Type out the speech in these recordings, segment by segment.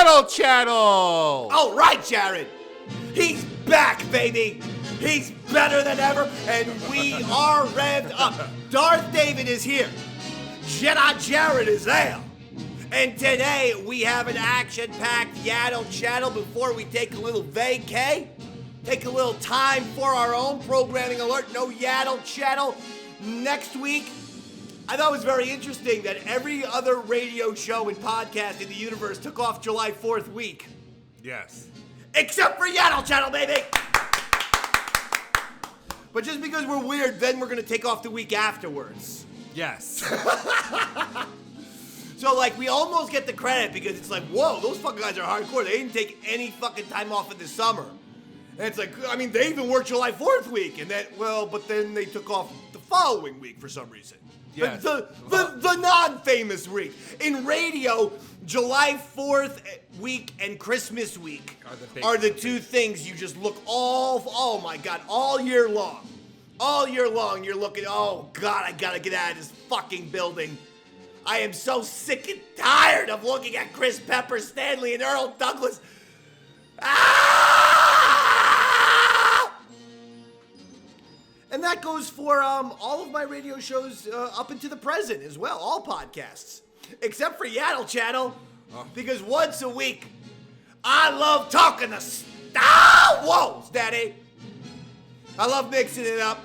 Yaddle Chattle! All right, Jared. He's back, baby. He's better than ever, and we are revved up. Darth David is here. Jedi Jared is there. And today we have an action-packed Yaddle Chattle before we take a little vacay. Take a little time for our own programming alert. No Yaddle Chattle next week. I thought it was very interesting that every other radio show and podcast in the universe took off July 4th week. Yes. Except for Yaddle Chattle, baby! But just because we're weird, then we're gonna take off the week afterwards. Yes. So, like, we almost get the credit because it's like, whoa, those fucking guys are hardcore. They didn't take any fucking time off in the summer. And it's like, I mean, they even worked July 4th week. And then, well, but then they took off the following week for some reason. Yes. The non-famous week. In radio, July 4th week and Christmas week are the two things you just look oh my God, all year long. All year long, you're looking, oh God, I gotta get out of this fucking building. I am so sick and tired of looking at Chris Pepper, Stanley, and Earl Douglas. Ah! And that goes for all of my radio shows up into the present as well, all podcasts. Except for Yaddle Chattle, because once a week, I love talking to Whoa, Daddy. I love mixing it up.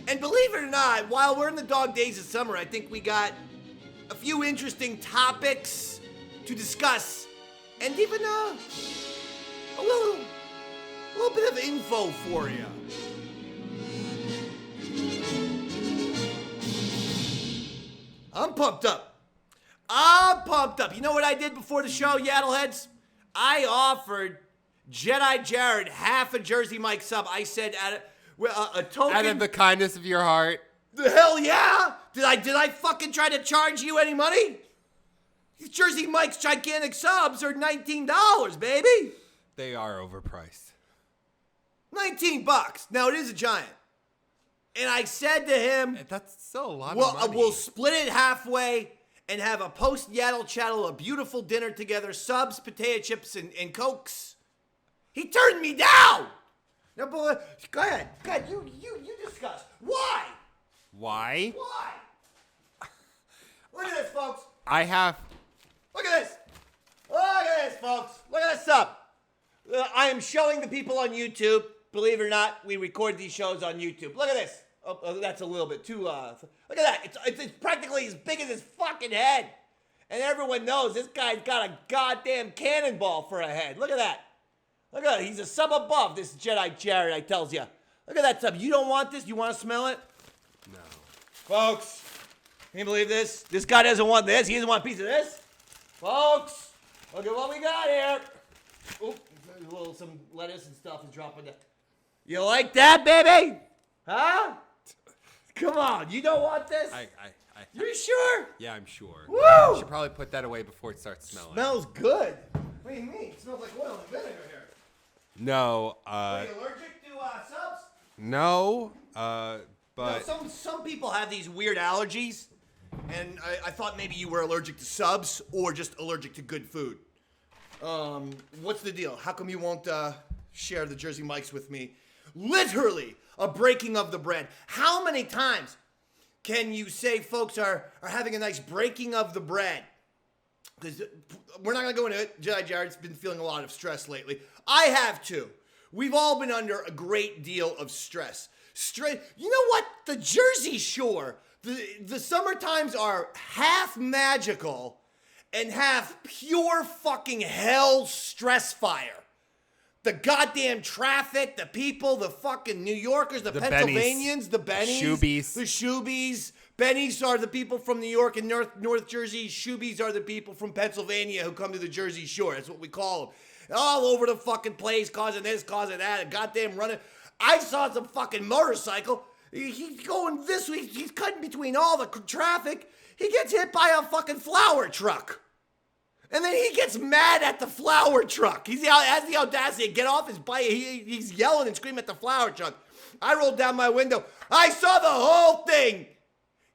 And believe it or not, while we're in the dog days of summer, I think we got a few interesting topics to discuss, and even a little bit of info for you. I'm pumped up. You know what I did before the show, Yaddleheads? I offered Jedi Jared half a Jersey Mike sub. I said a token. Out of the kindness of your heart. The hell yeah! Did I fucking try to charge you any money? These Jersey Mike's gigantic subs are $19, baby. They are overpriced. $19. Now it is a giant. And I said to him, that's still a lot of money. We'll split it halfway and have a post Yaddle Chattle, a beautiful dinner together, subs, potato chips, and Cokes. He turned me down. Now, boy, go ahead. You discuss. Why? Why? Look at this, folks. Look at this, folks. Look at this sub. I am showing the people on YouTube. Believe it or not, we record these shows on YouTube. Look at this. Oh, that's a little bit too. Look at that. It's practically as big as his fucking head. And everyone knows this guy's got a goddamn cannonball for a head. Look at that. Look at that. He's a sub above this Jedi Jared, I tells you. Look at that sub. You don't want this? You want to smell it? No. Folks, can you believe this? This guy doesn't want this. He doesn't want a piece of this. Folks, look at what we got here. Oop, some lettuce and stuff is dropping down. You like that, baby? Huh? Come on, you don't want this? You sure? Yeah, I'm sure. Woo! You should probably put that away before it starts smelling. Smells good. What do you mean? It smells like oil and vinegar here. No, Are you allergic to subs? No, but... No, some people have these weird allergies, and I thought maybe you were allergic to subs or just allergic to good food. What's the deal? How come you won't share the Jersey Mikes with me? Literally, a breaking of the bread. How many times can you say folks are having a nice breaking of the bread? Because we're not going to go into it. Jedi Jared's been feeling a lot of stress lately. I have too. We've all been under a great deal of stress. You know what? The Jersey Shore, the summer times are half magical and half pure fucking hell stress fire. The goddamn traffic, the people, the fucking New Yorkers, the Pennsylvanians, the Bennies, the Shoobies. Bennies are the people from New York and North Jersey. Shoobies are the people from Pennsylvania who come to the Jersey Shore. That's what we call them. All over the fucking place, causing this, causing that, and goddamn running. I saw some fucking motorcycle. He's going this way. He's cutting between all the traffic. He gets hit by a fucking flower truck. And then he gets mad at the flower truck. He has the audacity to get off his bike. He's yelling and screaming at the flower truck. I rolled down my window. I saw the whole thing.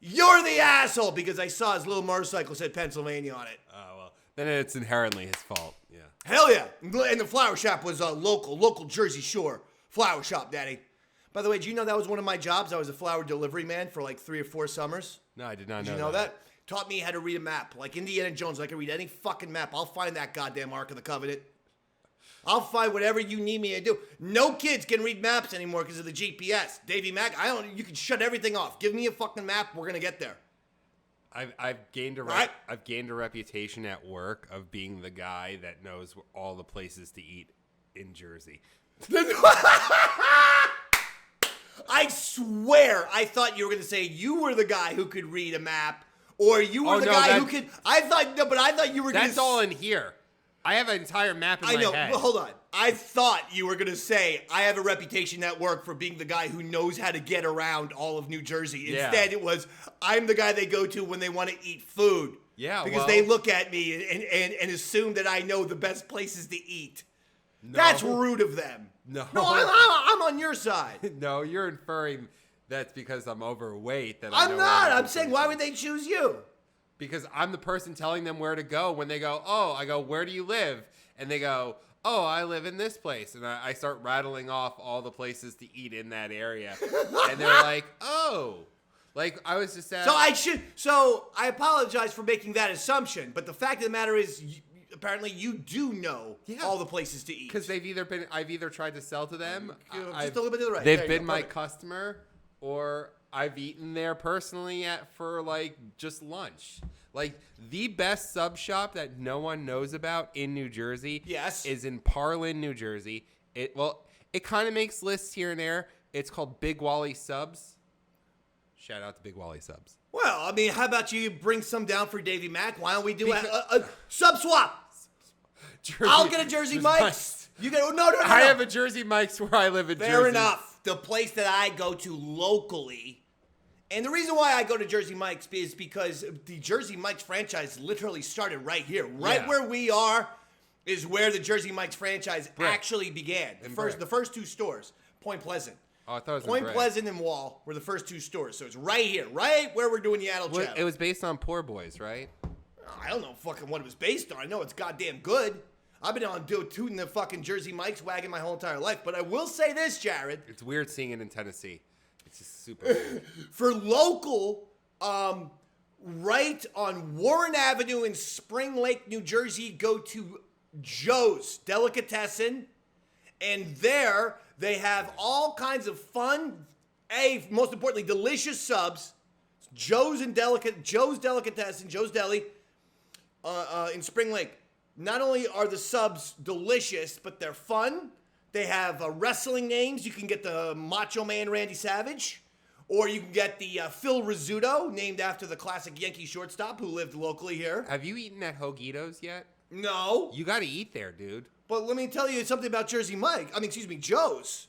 You're the asshole, because I saw his little motorcycle said Pennsylvania on it. Oh, well, then it's inherently his fault. Yeah. Hell yeah. And the flower shop was a local Jersey Shore flower shop, Daddy. By the way, do you know that was one of my jobs? I was a flower delivery man for like 3 or 4 summers. No, I did not know. Did you know that? Taught me how to read a map. Like Indiana Jones, I can read any fucking map. I'll find that goddamn Ark of the Covenant. I'll find whatever you need me to do. No kids can read maps anymore because of the GPS. Davey Mack, you can shut everything off. Give me a fucking map. We're going to get there. I've gained a reputation at work of being the guy that knows all the places to eat in Jersey. I swear I thought you were going to say you were the guy who could read a map, or you were the guy who could. I thought you were going to. That's all in here. I have an entire map in my head. I know, but hold on. I thought you were going to say, I have a reputation at work for being the guy who knows how to get around all of New Jersey. Instead, it was, I'm the guy they go to when they want to eat food. Yeah, because they look at me and assume that I know the best places to eat. No. That's rude of them. No, I'm on your side. No, you're inferring that's because I'm overweight. I'm not. I'm saying, why would they choose you? Because I'm the person telling them where to go when they go, I go, where do you live? And they go, I live in this place. And I start rattling off all the places to eat in that area. And they're like, like I was just saying. So I apologize for making that assumption. But the fact of the matter is, apparently you do know all the places to eat. Because I've either tried to sell to them. Just a little bit to the right. They've been my customer, or I've eaten there personally for like just lunch. Like the best sub shop that no one knows about in New Jersey is in Parlin, New Jersey. It kind of makes lists here and there. It's called Big Wally Subs. Shout out to Big Wally Subs. Well, I mean, how about you bring some down for Davey Mack? Why don't we do a sub swap? I'll get a Jersey Mike's. You get no. I have a Jersey Mike's where I live in Jersey. Fair enough. The place that I go to locally. And the reason why I go to Jersey Mike's is because the Jersey Mike's franchise literally started right here. Right where we are is where the Jersey Mike's franchise actually began. The first 2 stores, Point Pleasant. Oh, I thought it was Point Pleasant and Wall were the first 2 stores. So it's right here, right where we're doing Yaddle Chattle. It was based on Poor Boys, right? I don't know fucking what it was based on. I know it's goddamn good. I've been on tooting the fucking Jersey Mike's wagon my whole entire life. But I will say this, Jared. It's weird seeing it in Tennessee. It's just super weird. For local, right on Warren Avenue in Spring Lake, New Jersey, go to Joe's Delicatessen. And there they have all kinds of fun, most importantly, delicious subs. Joe's Delicatessen, Joe's Deli in Spring Lake. Not only are the subs delicious, but they're fun. They have wrestling names. You can get the Macho Man Randy Savage, or you can get the Phil Rizzuto, named after the classic Yankee shortstop who lived locally here. Have you eaten at Hoagitos yet? No. You got to eat there, dude. But let me tell you something about Joe's.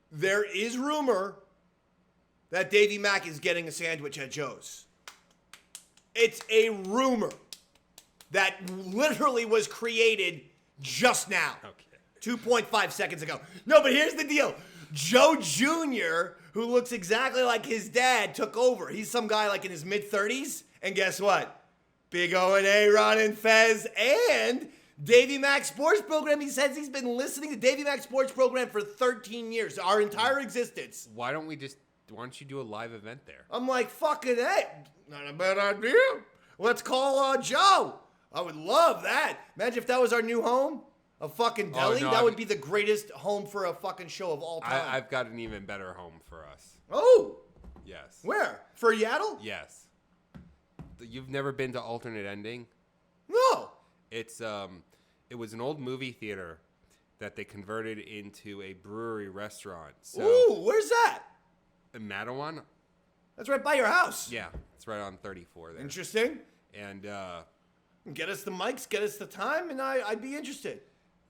There is rumor that Davey Mack is getting a sandwich at Joe's. It's a rumor that literally was created just now. Okay. 2.5 seconds ago. No, but here's the deal. Joe Jr., who looks exactly like his dad, took over. He's some guy like in his mid-30s. And guess what? Big O and Aaron and Fez and Davey Mack Sports Program. He says he's been listening to Davey Mack Sports Program for 13 years, our entire existence. Why don't you do a live event there? I'm like, fucking hey, not a bad idea. Let's call Joe. I would love that. Imagine if that was our new home. A fucking deli? That would be the greatest home for a fucking show of all time. I've got an even better home for us. Oh. Yes. Where? For Yaddle? Yes. You've never been to Alternate Ending? No. It was an old movie theater that they converted into a brewery restaurant. So, ooh, where's that? In Mattawan? That's right by your house. Yeah, it's right on 34 there. Interesting. And get us the mics, get us the time, and I'd be interested.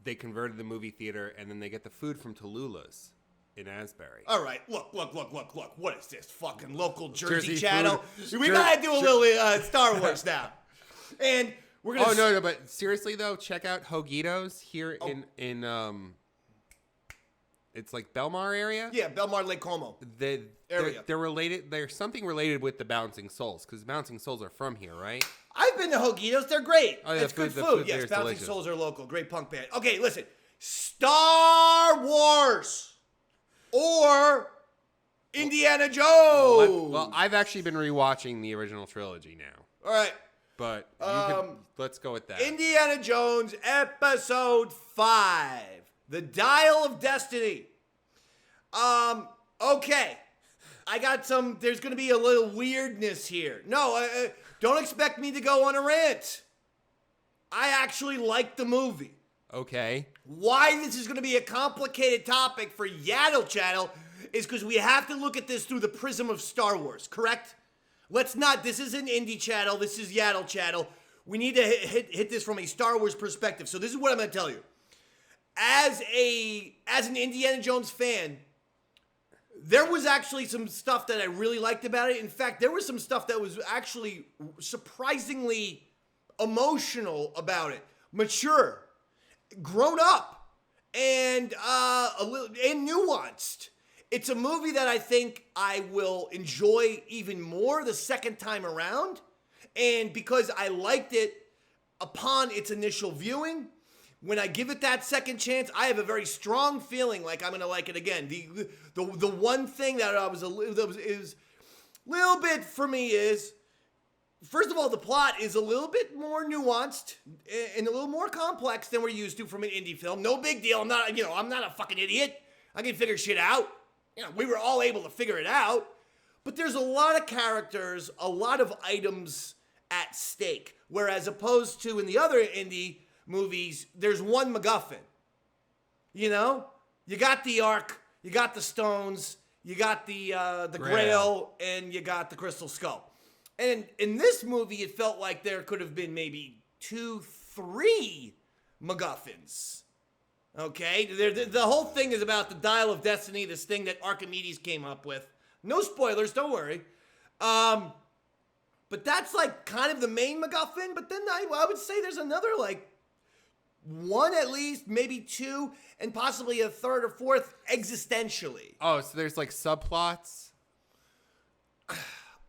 They converted the movie theater, and then they get the food from Tallulah's in Asbury. All right, look. What is this fucking local Jersey Chattle? We gotta do a little Star Wars now. And we're gonna. Oh no! But seriously though, check out Hoagitos here in it's like Belmar area. Yeah, Belmar Lake Como. area. They're related. There's something related with the Bouncing Souls because Bouncing Souls are from here, right? I've been to Hoagitos. They're great. Oh, yeah, it's good the food. there Yes, is Bouncing delicious. Souls are local. Great punk band. Okay, listen. Star Wars or Indiana Jones. Well, I've actually been rewatching the original trilogy now, All right. but let's go with that. Indiana Jones Episode 5. The Dial of Destiny. Okay. I got some, there's going to be a little weirdness here. No, don't expect me to go on a rant. I actually like the movie. Okay. Why this is going to be a complicated topic for Yaddle Chattle is because we have to look at this through the prism of Star Wars, correct? Let's not, this isn't Indy Chattle, this is Yaddle Chattle. We need to hit this from a Star Wars perspective. So this is what I'm going to tell you. As an Indiana Jones fan, there was actually some stuff that I really liked about it. In fact, there was some stuff that was actually surprisingly emotional about it. Mature, grown up, and a little and nuanced. It's a movie that I think I will enjoy even more the second time around. And because I liked it upon its initial viewing, when I give it that second chance, I have a very strong feeling like I'm going to like it again. The one thing that is a little bit for me is, first of all, the plot is a little bit more nuanced and a little more complex than we're used to from an indie film. No big deal. I'm not a fucking idiot. I can figure shit out. We were all able to figure it out. But there's a lot of characters, a lot of items at stake. Whereas opposed to in the other indie movies, there's one MacGuffin. You got the Ark, you got the stones, you got the Grail, and you got the Crystal Skull. And in this movie, it felt like there could have been maybe 2, 3 MacGuffins. Okay? The whole thing is about the Dial of Destiny, this thing that Archimedes came up with. No spoilers, don't worry. But that's like kind of the main MacGuffin. But then I would say there's another like 1 at least, maybe 2, and possibly a 3rd or 4th existentially. Oh, so there's like subplots?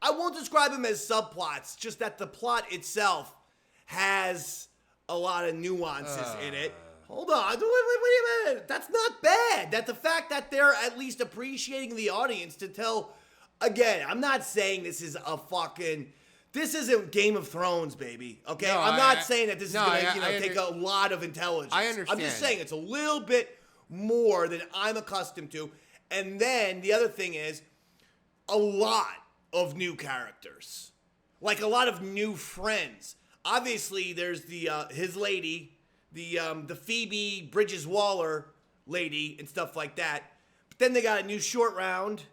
I won't describe them as subplots, just that the plot itself has a lot of nuances in it. Hold on, wait a minute. That's not bad. That the fact that they're at least appreciating the audience to tell, again, I'm not saying this is this isn't Game of Thrones, baby. Okay, no, I'm not saying that this is going to take a lot of intelligence. I understand. I'm just saying it's a little bit more than I'm accustomed to. And then the other thing is a lot of new characters, like a lot of new friends. Obviously, there's his lady, the Phoebe Bridges Waller lady and stuff like that. But then they got a new short round.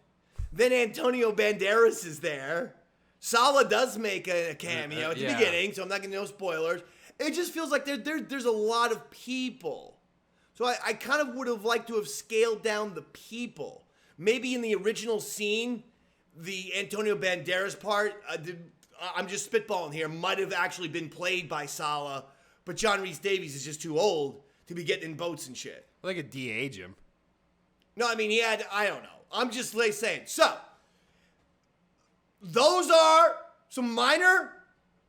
Then Antonio Banderas is there. Sala does make a cameo at the beginning, so I'm not going to no spoilers. It just feels like there's a lot of people. So I kind of would have liked to have scaled down the people. Maybe in the original scene, the Antonio Banderas part, I'm just spitballing here, might have actually been played by Sala, but John Rhys Davies is just too old to be getting in boats and shit. Like a de-age him. No, I mean, I don't know. I'm just saying. So, those are some minor,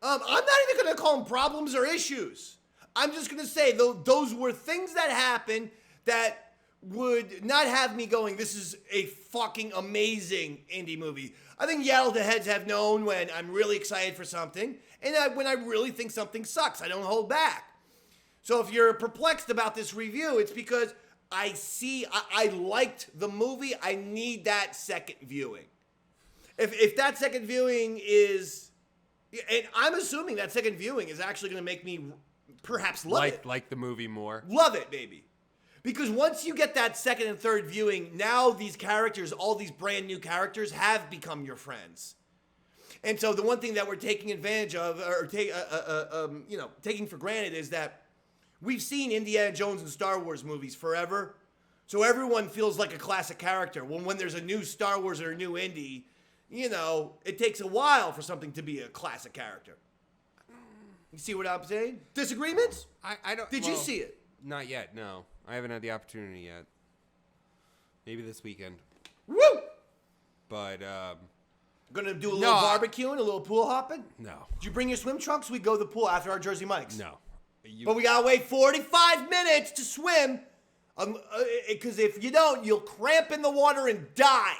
I'm not even going to call them problems or issues. I'm just going to say those were things that happened that would not have me going, this is a fucking amazing indie movie. I think Yaddle the Heads have known when I'm really excited for something and when I really think something sucks. I don't hold back. So if you're perplexed about this review, it's because I liked the movie. I need that second viewing. If that second viewing is, and I'm assuming that second viewing is actually going to make me perhaps love it. Like the movie more. Love it, baby. Because once you get that second and third viewing, now these characters, all these brand new characters have become your friends. And so the one thing that we're taking advantage of, or taking for granted is that we've seen Indiana Jones and Star Wars movies forever. So everyone feels like a classic character. When there's a new Star Wars or a new indie, it takes a while for something to be a classic character. You see what I'm saying? Disagreements? I don't. Did you see it? Not yet, no. I haven't had the opportunity yet. Maybe this weekend. Woo! But Gonna do a little barbecuing, a little pool hopping? No. Did you bring your swim trunks? We go to the pool after our Jersey Mike's. No. But we gotta wait 45 minutes to swim. Because if you don't, you'll cramp in the water and die.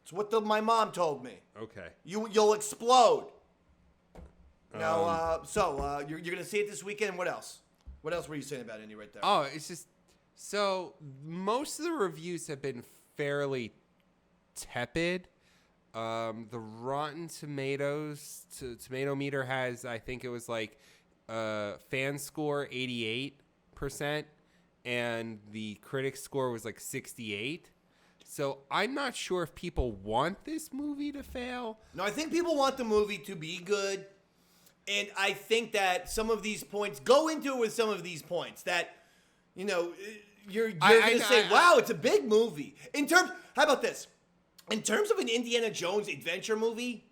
That's what my mom told me. Okay. You'll explode. Now, you're gonna see it this weekend. What else? What else were you saying about Indy right there? Oh, it's just so most of the reviews have been fairly tepid. The Rotten Tomatoes tomato meter has, I think it was like fan score 88%, and the critic score was like 68. So I'm not sure if people want this movie to fail. No, I think people want the movie to be good. And I think that some of these points, go into it with some of these points that, you're going to say, wow, it's a big movie. How about this? In terms of an Indiana Jones adventure movie,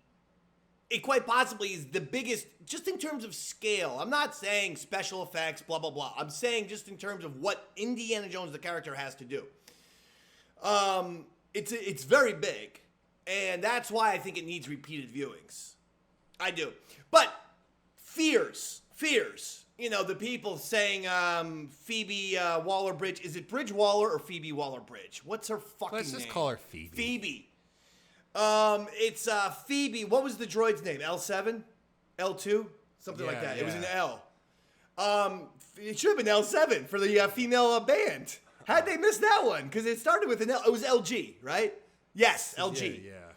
it quite possibly is the biggest, just in terms of scale. I'm not saying special effects, blah, blah, blah. I'm saying just in terms of what Indiana Jones, the character, has to do. It's very big. And that's why I think it needs repeated viewings. I do. But fears. The people saying Phoebe Waller-Bridge. Is it Bridge Waller or Phoebe Waller-Bridge? What's her fucking name? Let's just call her Phoebe. Phoebe. It's Phoebe. What was the droid's name? L7? L2? Something like that. Yeah. It was an L. It should have been L7 for the female band. How'd they miss that one? Because it started with an L. It was LG, right? Yes, LG. Yeah.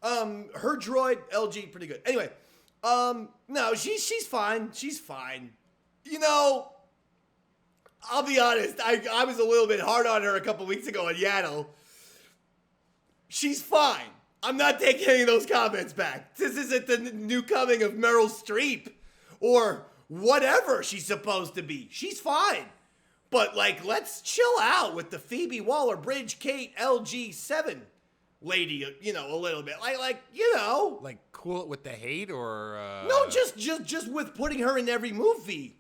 Her droid, LG, pretty good. Anyway, no, she's fine. She's fine. I'll be honest. I was a little bit hard on her a couple weeks ago on Yaddle. She's fine. I'm not taking any of those comments back. This isn't the new coming of Meryl Streep or whatever she's supposed to be. She's fine. But, let's chill out with the Phoebe Waller-Bridge, Kate, LG7 lady, a little bit. Like, cool it with the hate or... No, just with putting her in every movie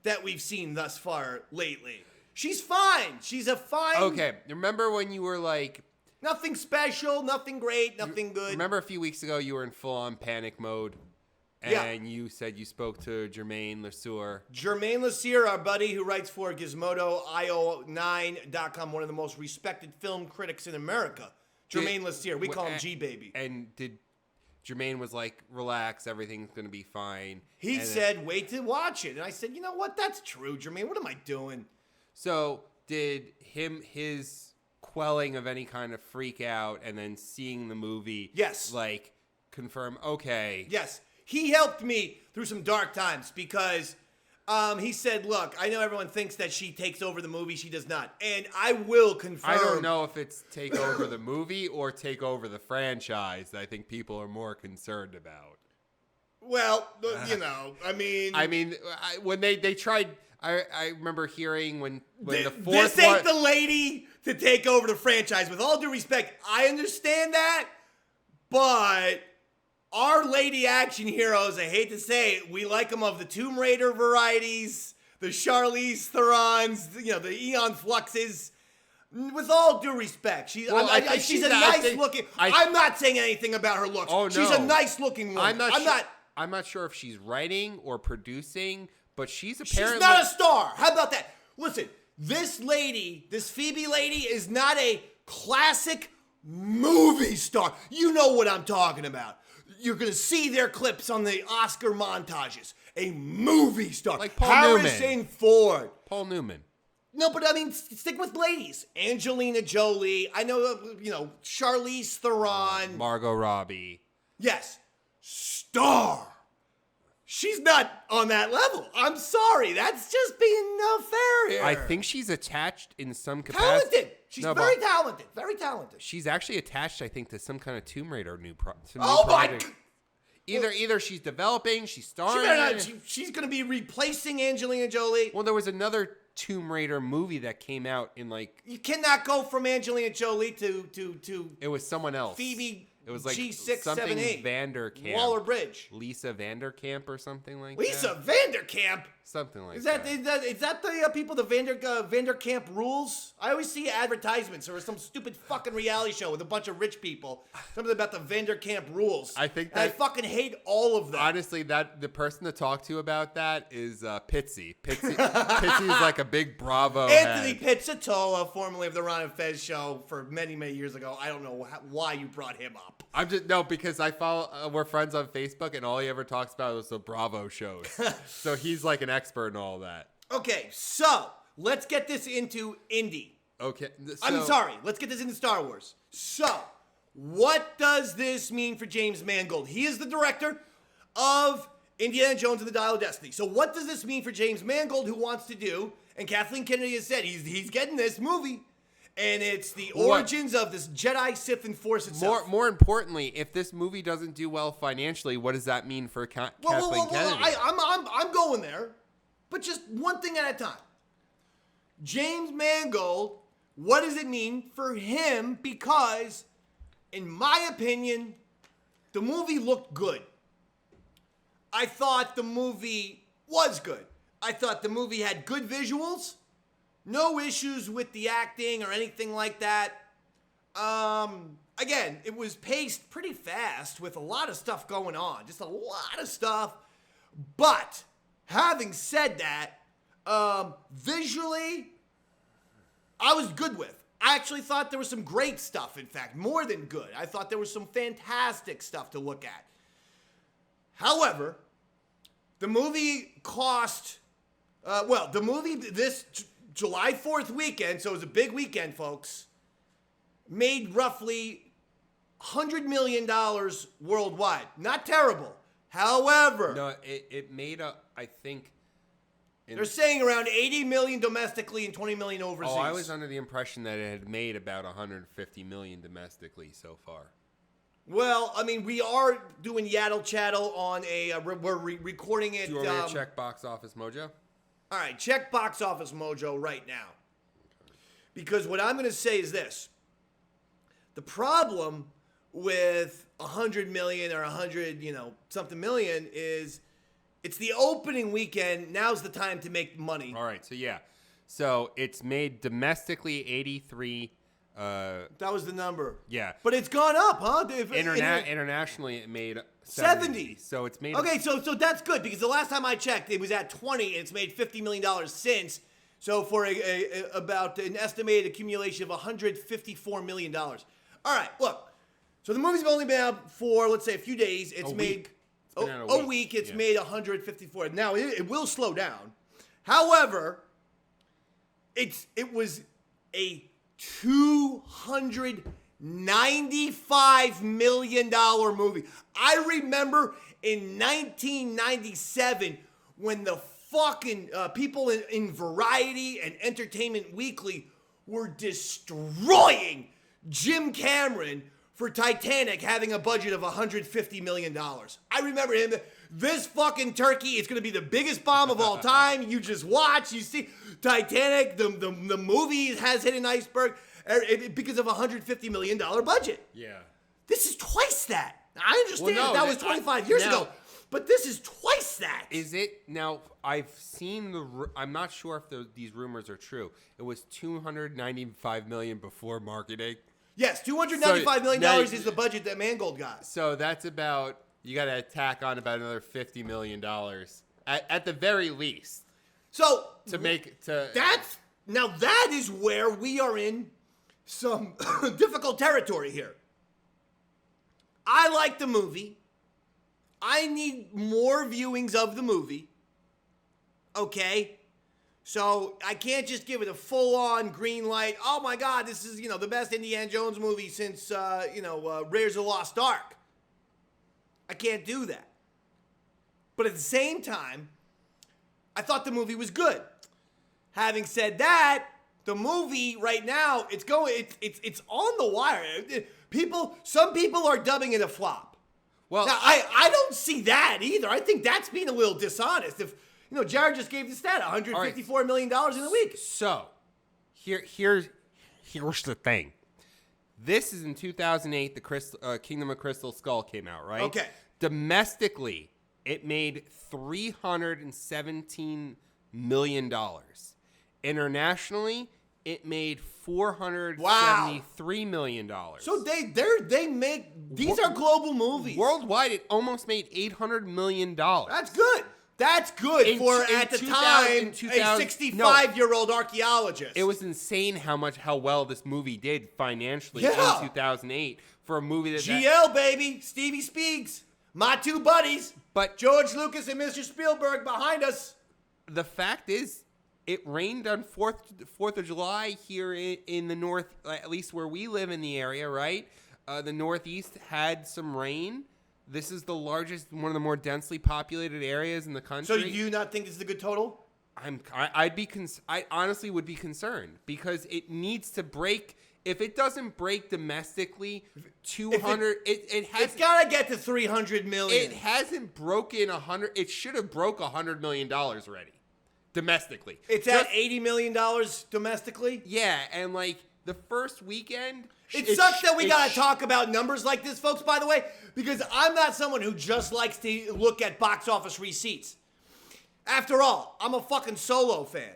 that we've seen thus far lately. She's fine. She's a fine... Okay, remember when you were like... Nothing special, nothing great, nothing good. Remember a few weeks ago you were in full-on panic mode? And you said you spoke to Jermaine Lesueur. Jermaine Lesueur, our buddy who writes for GizmodoIO9.com, one of the most respected film critics in America. Jermaine Lesueur. We call him G-Baby. And Jermaine was like, relax, everything's going to be fine. He said, wait to watch it. And I said, you know what? That's true, Jermaine. What am I doing? So did his quelling of any kind of freak out and then seeing the movie, confirm, okay. Yes. He helped me through some dark times because he said, look, I know everyone thinks that she takes over the movie. She does not. And I will confirm. I don't know if it's take over the movie or take over the franchise that I think people are more concerned about. Well, when they tried, I remember hearing when the fourth This ain't the lady to take over the franchise. With all due respect, I understand that, but... Our lady action heroes, I hate to say it, we like them of the Tomb Raider varieties, the Charlize Therons, the Eon Fluxes. With all due respect, she's a nice looking. I'm not saying anything about her looks. Oh, no. She's a nice looking woman. I'm not sure if she's writing or producing, but she's apparently... She's not a star. How about that? Listen, this Phoebe lady is not a classic movie star. You know what I'm talking about. You're going to see their clips on the Oscar montages. A movie star. Like Paul Harrison Newman. Ford. Paul Newman. No, but stick with ladies. Angelina Jolie. I know, Charlize Theron. Margot Robbie. Yes. Star. She's not on that level. I'm sorry. That's just being fair here. I think she's attached in some capacity. Talented. She's very talented. Very talented. She's actually attached, I think, to some kind of Tomb Raider new project. Either she's developing, she's starring. She's going to be replacing Angelina Jolie. Well, there was another Tomb Raider movie that came out in You cannot go from Angelina Jolie to it was someone else. Phoebe It was like G6, something 7, 8. Vanderkamp. Waller Bridge. Lisa Vanderkamp or something like Lisa that. Vanderkamp? Something like Is that. that the people, the Vanderkamp rules? I always see advertisements or some stupid fucking reality show with a bunch of rich people. Something about the Vanderkamp rules. I think I fucking hate all of them. Honestly, that the person to talk to about that is Pitsy. Pitsy is like a big Bravo Anthony head. Pizzatola, formerly of the Ron and Fez show for many, many years ago. I don't know why you brought him up. Because I follow. We're friends on Facebook, and all he ever talks about is the Bravo shows. So he's like an expert in all that. Okay, so let's get this into Indy. Okay, I'm sorry. Let's get this into Star Wars. So, what does this mean for James Mangold? He is the director of Indiana Jones and the Dial of Destiny. So, what does this mean for James Mangold, who wants to do? And Kathleen Kennedy has said he's getting this movie. And it's the origins of this Jedi, Sith, and Force itself. More importantly, if this movie doesn't do well financially, what does that mean for Kathleen Kennedy? I'm going there, but just one thing at a time. James Mangold, what does it mean for him? Because, in my opinion, the movie looked good. I thought the movie was good. I thought the movie had good visuals. No issues with the acting or anything like that. Again, it was paced pretty fast with a lot of stuff going on. Just a lot of stuff. But, having said that, visually, I was good with. I actually thought there was some great stuff, in fact. More than good. I thought there was some fantastic stuff to look at. However, the movie cost... the movie, this... July 4th weekend, so it was a big weekend, folks, made roughly $100 million worldwide. Not terrible. However... No, it made I think... They're saying around $80 million domestically and $20 million overseas. Oh, I was under the impression that it had made about $150 million domestically so far. Well, I mean, we are doing Yaddle Chattle on we're recording it... Do you want me to check Box Office Mojo? All right, check Box Office Mojo right now. Because what I'm going to say is this. The problem with 100 million or 100, something million is it's the opening weekend. Now's the time to make money. All right, so yeah. So it's made domestically 83. That was the number. Yeah. But it's gone up, huh? Internationally, it made 70. So it's made... Okay, so that's good, because the last time I checked, it was at 20, and it's made $50 million since. So for about an estimated accumulation of $154 million. All right, look. So the movie's only been out for, let's say, a few days. It's made... A week. It's made 154. Now, it will slow down. However, it was a $295 million movie. I remember in 1997 when the fucking people in Variety and Entertainment Weekly were destroying Jim Cameron for Titanic having a budget of $150 million. I remember him. This fucking turkey is going to be the biggest bomb of all time. You just watch. You see Titanic, the movie has hit an iceberg because of a $150 million budget. Yeah. This is twice that. I understand that was 25 years ago, but this is twice that. Is it? Now, I've seen I'm not sure if these rumors are true. It was $295 million before marketing. Yes, $295 million is the budget that Mangold got. So that's about, you got to tack on about another $50 million at the very least. So that is where we are in some difficult territory here. I like the movie. I need more viewings of the movie. Okay? So I can't just give it a full-on green light. Oh my God, this is, the best Indiana Jones movie since, Raiders of the Lost Ark. I can't do that. But at the same time, I thought the movie was good. Having said that, the movie right now, it's on the wire. Some people are dubbing it a flop. Well, now, I don't see that either. I think that's being a little dishonest. If Jared just gave the stat, $154 million in a week. So, here's the thing. This is in 2008. The Kingdom of Crystal Skull came out, right? Okay. Domestically, it made $317 million. Internationally, it made $473 million. So they make these are global movies. Worldwide, it almost made $800 million. That's good. That's good at the time, a 65-year-old archaeologist. It was insane how well this movie did financially in 2008 for a movie that... GL, baby. Stevie Speaks. My two buddies. But George Lucas and Mr. Spielberg behind us. The fact is, it rained on 4th of July here in the north, at least where we live in the area, right? The Northeast had some rain. This is the largest, one of the more densely populated areas in the country. So do you not think this is a good total? I honestly would be concerned because it needs to break. If it doesn't break domestically, 200. It's got to get to 300 million. It hasn't broken 100. It should have broke $100 million already, domestically. It's at $80 million domestically. Yeah, and like the first weekend. It sucks that we got to talk about numbers like this, folks, by the way, because I'm not someone who just likes to look at box office receipts. After all, I'm a fucking Solo fan.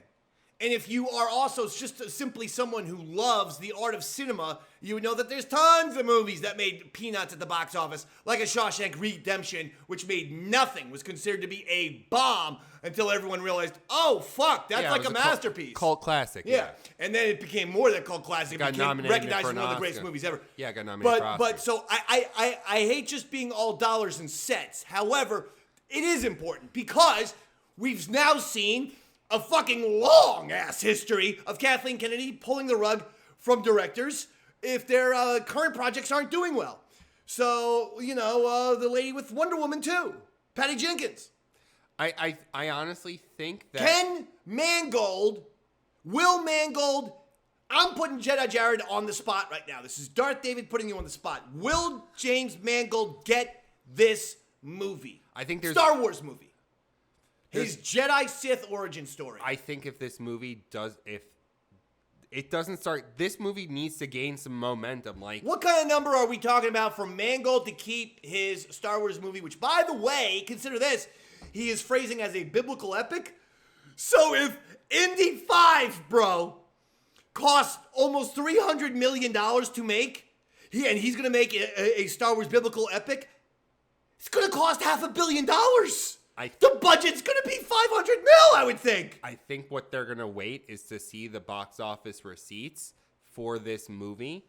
And if you are also just simply someone who loves the art of cinema, you would know that there's tons of movies that made peanuts at the box office, like A Shawshank Redemption, which made nothing, was considered to be a bomb until everyone realized, oh, fuck, that's like a masterpiece. Cult classic. Yeah. And then it became more than a cult classic. It became recognized as one of the greatest movies ever. Yeah, it got nominated for Oscar. But so I hate just being all dollars and cents. However, it is important because we've now seen a fucking long-ass history of Kathleen Kennedy pulling the rug from directors if their current projects aren't doing well. So, the lady with Wonder Woman 2, Patty Jenkins. I honestly think that... Will Mangold, I'm putting Jedi Jared on the spot right now. This is Darth David putting you on the spot. Will James Mangold get this movie? I think there's... Star Wars movie. His Jedi Sith origin story. I think if this movie if it doesn't start, this movie needs to gain some momentum. Like, what kind of number are we talking about for Mangold to keep his Star Wars movie, which, by the way, consider this, he is phrasing as a biblical epic. So if Indy 5, bro, cost almost $300 million to make, and he's going to make a Star Wars biblical epic, it's going to cost $500 million. The budget's going to be $500 million, I would think. I think what they're going to wait is to see the box office receipts for this movie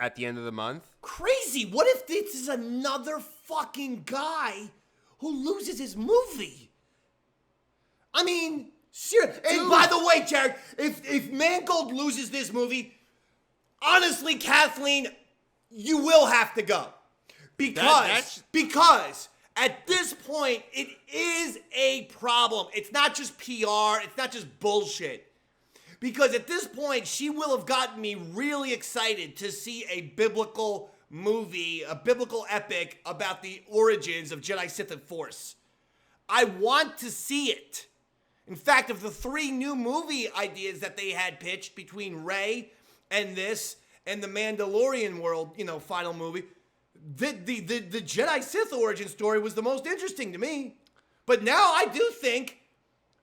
at the end of the month. Crazy. What if this is another fucking guy who loses his movie? I mean, seriously. And by the way, Jared, if Mangold loses this movie, honestly, Kathleen, you will have to go. Because at this point, it is a problem. It's not just PR. It's not just bullshit. Because at this point, she will have gotten me really excited to see a biblical movie, a biblical epic about the origins of Jedi, Sith, and Force. I want to see it. In fact, of the 3 new movie ideas that they had pitched between Rey and this and the Mandalorian world, final movie, the Jedi Sith origin story was the most interesting to me. But now I do think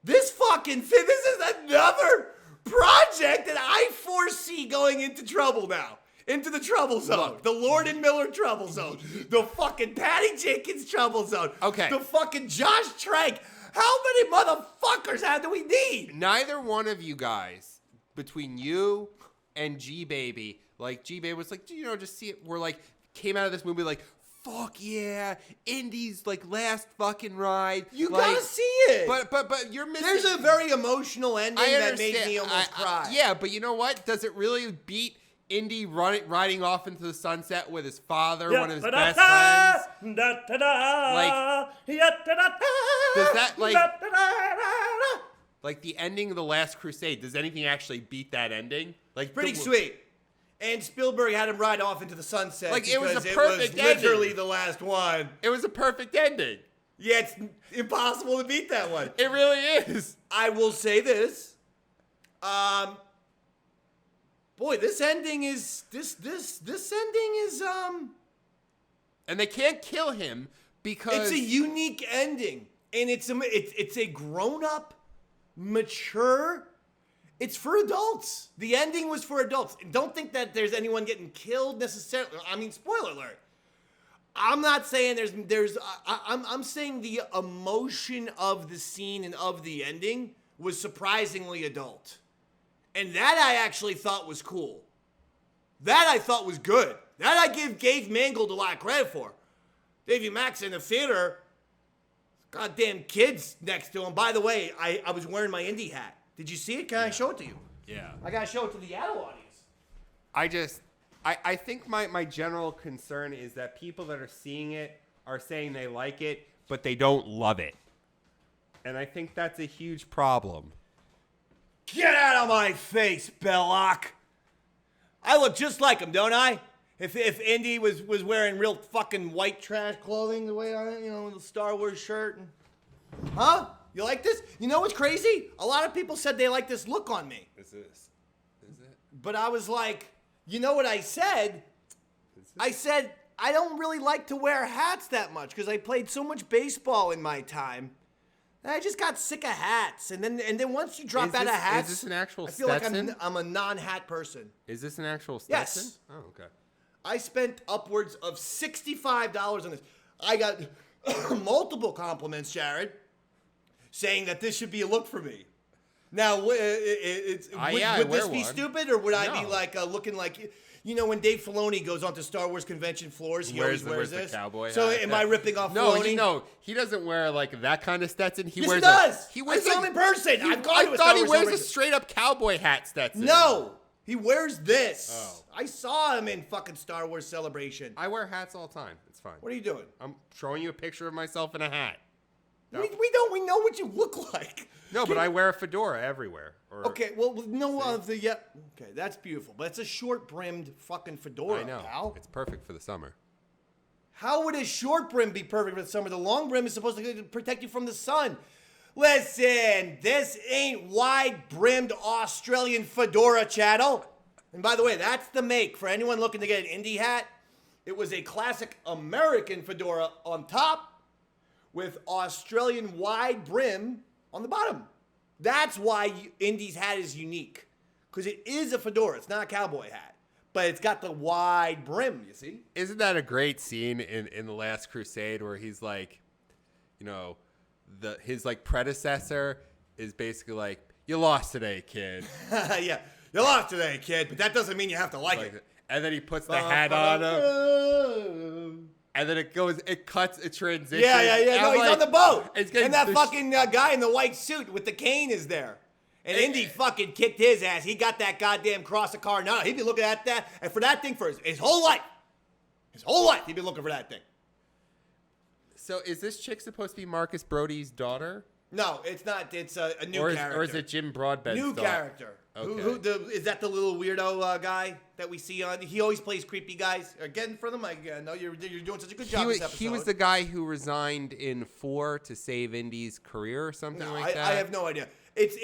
this is another project that I foresee going into trouble now. Into the trouble zone. Look, the Lord and Miller trouble zone. The fucking Patty Jenkins trouble zone. Okay. The fucking Josh Trank. How many motherfuckers do we need? Neither one of you guys, between you and G-Baby, like G-Baby was like, just see it. We're like, came out of this movie like, fuck yeah, Indy's like last fucking ride. You gotta see it. But you're missing. There's a very emotional ending that made me almost cry. Yeah, but you know what? Does it really beat Indy riding off into the sunset with his father, one of his best friends? Does that like the ending of The Last Crusade? Does anything actually beat that ending? Like pretty sweet. And Spielberg had him ride off into the sunset. Like it was a perfect ending. It was literally the last one. It was a perfect ending. Yeah, it's impossible to beat that one. It really, really is. I will say this. Boy, this ending is And they can't kill him because it's a unique ending, and it's a grown-up, mature. It's for adults. The ending was for adults. And don't think that there's anyone getting killed necessarily. I mean, spoiler alert. I'm not saying I'm saying the emotion of the scene and of the ending was surprisingly adult. And that I actually thought was cool. That I thought was good. That I gave Mangold a lot of credit for. Davey Max in the theater, goddamn kids next to him. By the way, I was wearing my Indy hat. Did you see it? Can I show it to you? Yeah. I gotta show it to the Yaddle audience. I think my general concern is that people that are seeing it are saying they like it, but they don't love it. And I think that's a huge problem. Get out of my face, Belloc. I look just like him, don't I? If Indy was wearing real fucking white trash clothing the way I, with a Star Wars shirt. Huh? You like this? You know what's crazy? A lot of people said they like this look on me. Is it? But I was like, you know what I said? I said, I don't really like to wear hats that much because I played so much baseball in my time. I just got sick of hats. And then once you drop out of hats, is this an actual I feel Stetson? like I'm a non-hat person. Is this an actual Stetson? Yes. Oh, okay. I spent upwards of $65 on this. I got multiple compliments, Jared, saying that this should be a look for me. Now, would this be stupid, or would I be like looking like, when Dave Filoni goes onto Star Wars convention floors, he always wears this. The cowboy so hat. am I ripping off Filoni? No, he doesn't wear like that kind of Stetson. He does. He wears I saw him in person. I thought he wears a straight up cowboy hat Stetson. No, he wears this. Oh. I saw him in fucking Star Wars Celebration. I wear hats all the time. It's fine. What are you doing? I'm showing you a picture of myself in a hat. No. We know what you look like. No, but I wear a fedora everywhere. Okay, okay, that's beautiful. But it's a short-brimmed fucking fedora, I know. pal. It's perfect for the summer. How would a short brim be perfect for the summer? The long brim is supposed to protect you from the sun. Listen, this ain't wide-brimmed Australian fedora, Chattle. And by the way, that's the make. For anyone looking to get an Indy hat, it was a classic American fedora on top with Australian wide brim on the bottom. That's why Indy's hat is unique. Because it is a fedora. It's not a cowboy hat. But it's got the wide brim, you see? Isn't that a great scene in The Last Crusade where he's like, his like predecessor is basically like, you lost today, kid. Yeah, you lost today, kid, but that doesn't mean you have to like it. And then he puts the hat on him. And then it cuts, it transitions. Yeah. No, he's on the boat. And that fucking guy in the white suit with the cane is there. And Indy fucking kicked his ass. He got that goddamn cross of car. No, he'd be looking at that. And for that thing for his whole life. His whole life, he'd be looking for that thing. So is this chick supposed to be Marcus Brody's daughter? No, it's not. It's a new character. Or is it Jim Broadbent's new daughter? Character. Okay. Is that the little weirdo guy that we see on? He always plays creepy guys. Get in front of the mic again. No, you're doing such a good job this episode. He was the guy who resigned in 4 to save Indy's career or something like that? I have no idea. This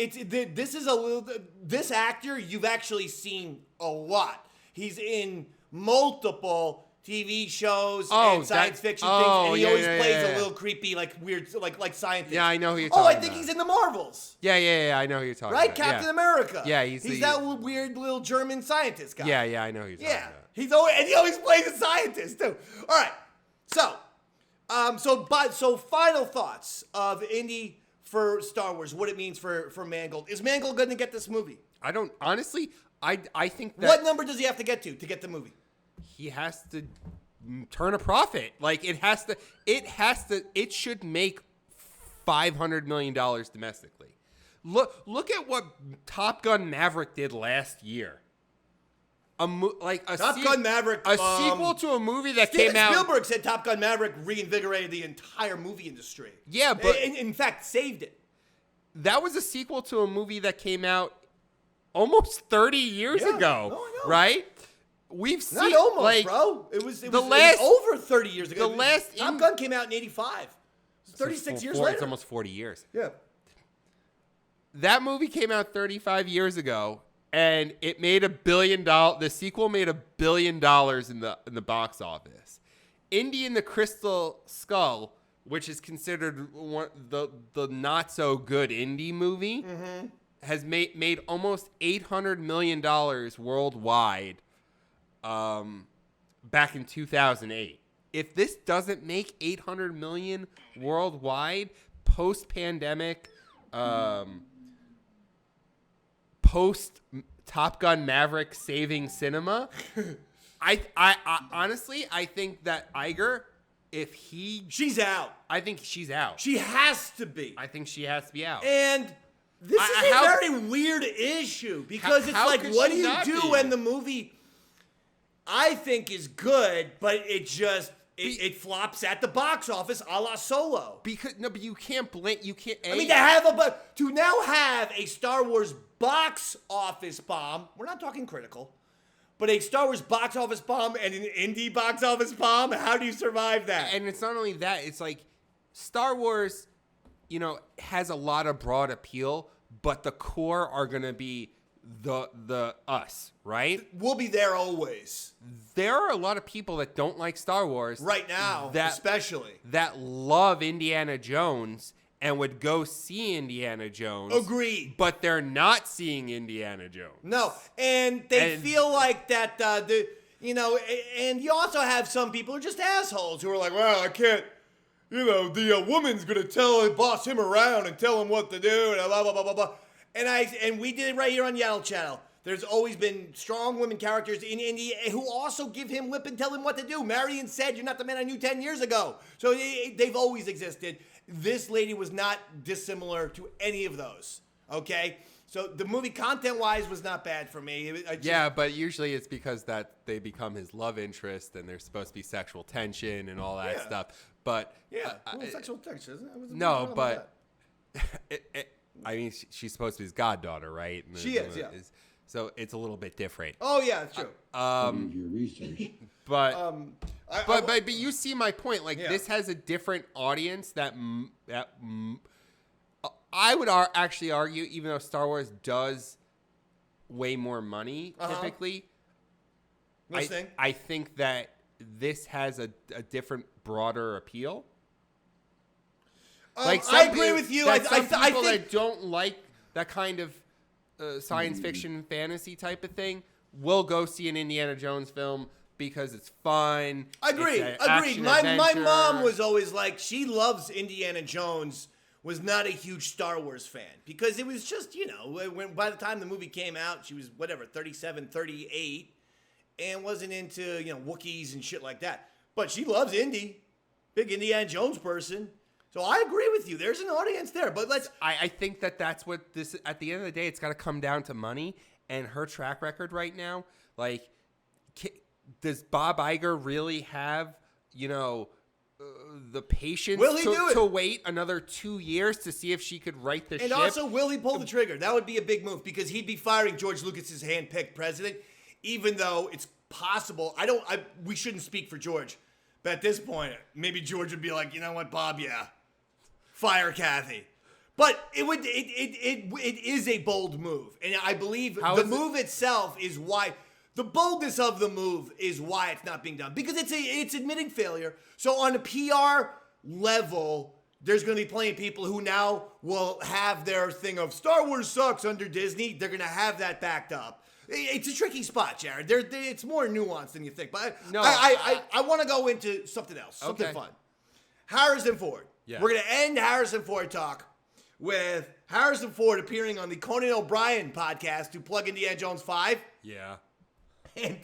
actor you've actually seen a lot. He's in multiple TV shows and science fiction things, and he always plays a little creepy, like weird, like scientist. Yeah, I know who you're talking about. I think he's in the Marvels. Yeah, I know who you're talking about. Right, Captain America. Yeah, he's that weird little German scientist guy. Yeah, I know who you're talking about. He always plays a scientist too. All right, so final thoughts of Indy for Star Wars, what it means for Mangold. Is Mangold going to get this movie? I don't, honestly, I think that... What number does he have to get the movie? He has to turn a profit. Like, it should make $500 million domestically. Look at what Top Gun Maverick did last year. Top Gun Maverick, a sequel to a movie that came out. Spielberg said Top Gun Maverick reinvigorated the entire movie industry. Yeah, but in fact, saved it. That was a sequel to a movie that came out almost 30 years ago, no, I know. Right? We've seen not almost, bro. It was over 30 years ago. Top Gun came out in '85. 36 years later. It's almost 40 years. Yeah. That movie came out 35 years ago, and it made $1 billion. The sequel made $1 billion in the box office. Indy and the Crystal Skull, which is considered the not so good Indy movie, has made almost $800 million worldwide back in 2008. If this doesn't make $800 million worldwide post-pandemic, post Top Gun Maverick saving cinema, I honestly think that Iger, she's out. I think she's out. She has to be. I think she has to be out. And this is a very weird issue because it's like, what do you do when the movie I think is good, but it flops at the box office, a la Solo. But you can't blame. You can't. To now have a Star Wars box office bomb. We're not talking critical, but a Star Wars box office bomb and an indie box office bomb. How do you survive that? And it's not only that. It's like Star Wars, has a lot of broad appeal, but the core are gonna be the us, right? We'll be there always. There are a lot of people that don't like Star Wars right now, especially that love Indiana Jones and would go see Indiana Jones. Agreed. But they're not seeing Indiana Jones. No, and they feel like that. And you also have some people who are just assholes who are like, well, I can't. The woman's gonna boss him around and tell him what to do and blah blah blah blah blah. And we did it right here on Yaddle Chattle. There's always been strong women characters in Indy who also give him lip and tell him what to do. Marion said, "You're not the man I knew 10 years ago." So they've always existed. This lady was not dissimilar to any of those. Okay, so the movie content-wise was not bad for me. But usually it's because that they become his love interest and there's supposed to be sexual tension and all that stuff. But sexual tension. Isn't it? No, but she's supposed to be his goddaughter, right? And she is, yeah. So it's a little bit different. Oh yeah, it's true. Your research. But you see my point. Like this has a different audience that I would actually argue, even though Star Wars does way more money typically. I think that this has a different, broader appeal. I agree with you. I think that don't like that kind of science fiction fantasy type of thing will go see an Indiana Jones film because it's fun. Agreed. My mom was always like, she loves Indiana Jones, was not a huge Star Wars fan because it was just, when by the time the movie came out, she was 37, 38 and wasn't into, Wookiees and shit like that. But she loves Indy. Big Indiana Jones person. So I agree with you. There's an audience there, but I think that's what this. At the end of the day, it's got to come down to money and her track record right now. Like, does Bob Iger really have the patience to wait another 2 years to see if she could right the ship? And also, will he pull the trigger? That would be a big move because he'd be firing George Lucas's hand-picked president, even though it's possible. We shouldn't speak for George, but at this point, maybe George would be like, you know what, Bob? Yeah. Fire Kathy. But it is a bold move. And I believe the move itself is why the boldness of the move is why it's not being done. Because it's admitting failure. So on a PR level, there's going to be plenty of people who now will have their thing of Star Wars sucks under Disney. They're going to have that backed up. It's a tricky spot, Jared. It's more nuanced than you think. But I want to go into something else, something fun. Harrison Ford. Yeah. We're going to end Harrison Ford talk with Harrison Ford appearing on the Conan O'Brien podcast to plug Indiana Jones 5. Yeah. And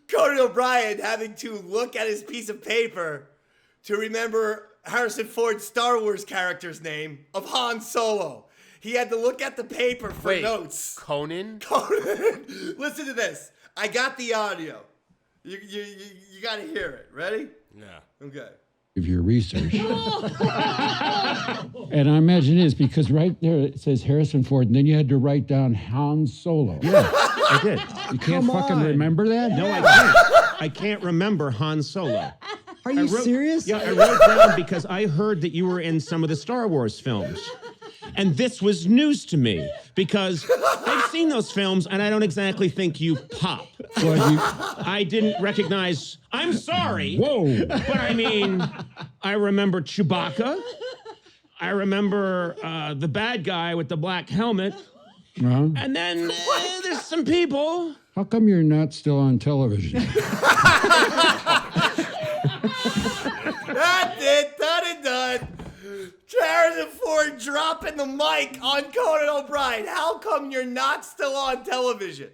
Conan O'Brien having to look at his piece of paper to remember Harrison Ford's Star Wars character's name of Han Solo. He had to look at the paper for notes. Conan? Listen to this. I got the audio. You got to hear it. Ready? Yeah. Okay. Of your research. And I imagine it is because right there it says Harrison Ford, and then you had to write down Han Solo. Yeah, I did. You can't remember that? No, I can't. I can't remember Han Solo. Are you serious? Yeah, I wrote down because I heard that you were in some of the Star Wars films. And this was news to me because I've seen those films and I don't exactly think you pop. Well, I didn't recognize, I'm sorry. whoa. But I mean, I remember Chewbacca. I remember the bad guy with the black helmet. Uh-huh. And then there's some people. How come you're not still on television? That's it. Done and done. Harrison Ford dropping the mic on Conan O'Brien. How come you're not still on television?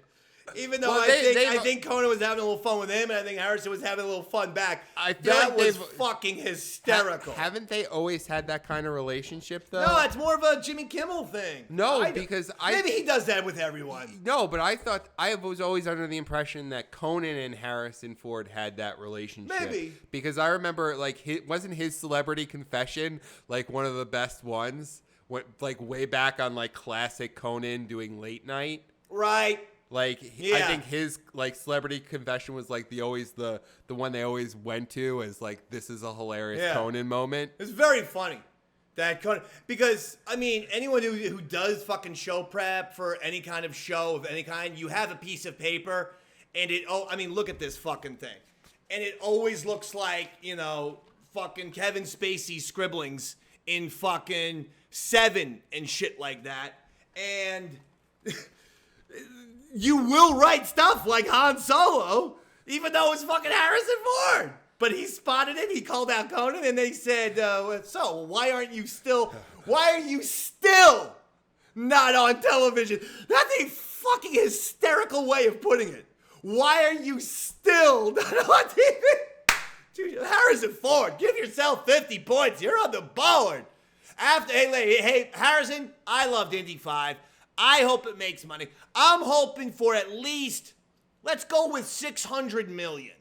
Even though Well, I think Conan was having a little fun with him, and I think Harrison was having a little fun back. I feel that like was they've- fucking hysterical. Haven't they always had that kind of relationship, though? No, it's more of a Jimmy Kimmel thing. No, because maybe he does that with everyone. No, but I was always under the impression that Conan and Harrison Ford had that relationship. Maybe. Because I remember, like, wasn't his Celebrity Confession, like, one of the best ones? Like, way back on, like, classic Conan doing late night? Right. Like, Yeah. I think his, like, Celebrity Confession was, like, the one they always went to as, like, this is a hilarious Conan moment. It's very funny. That Conan, because I mean, anyone who does fucking show prep for any kind of show of any kind, you have a piece of paper, and look at this fucking thing, and it always looks like, you know, fucking Kevin Spacey scribblings in fucking Seven and shit like that, and you will write stuff like Han Solo, even though it's fucking Harrison Ford. But he spotted it. He called out Conan, and they said, "So why are you still not on television?" That's a fucking hysterical way of putting it. Why are you still not on TV? Dude, Harrison Ford, give yourself 50 points. You're on the board. Hey, Harrison, I loved Indy 5. I hope it makes money. I'm hoping for at least, let's go with 600 million.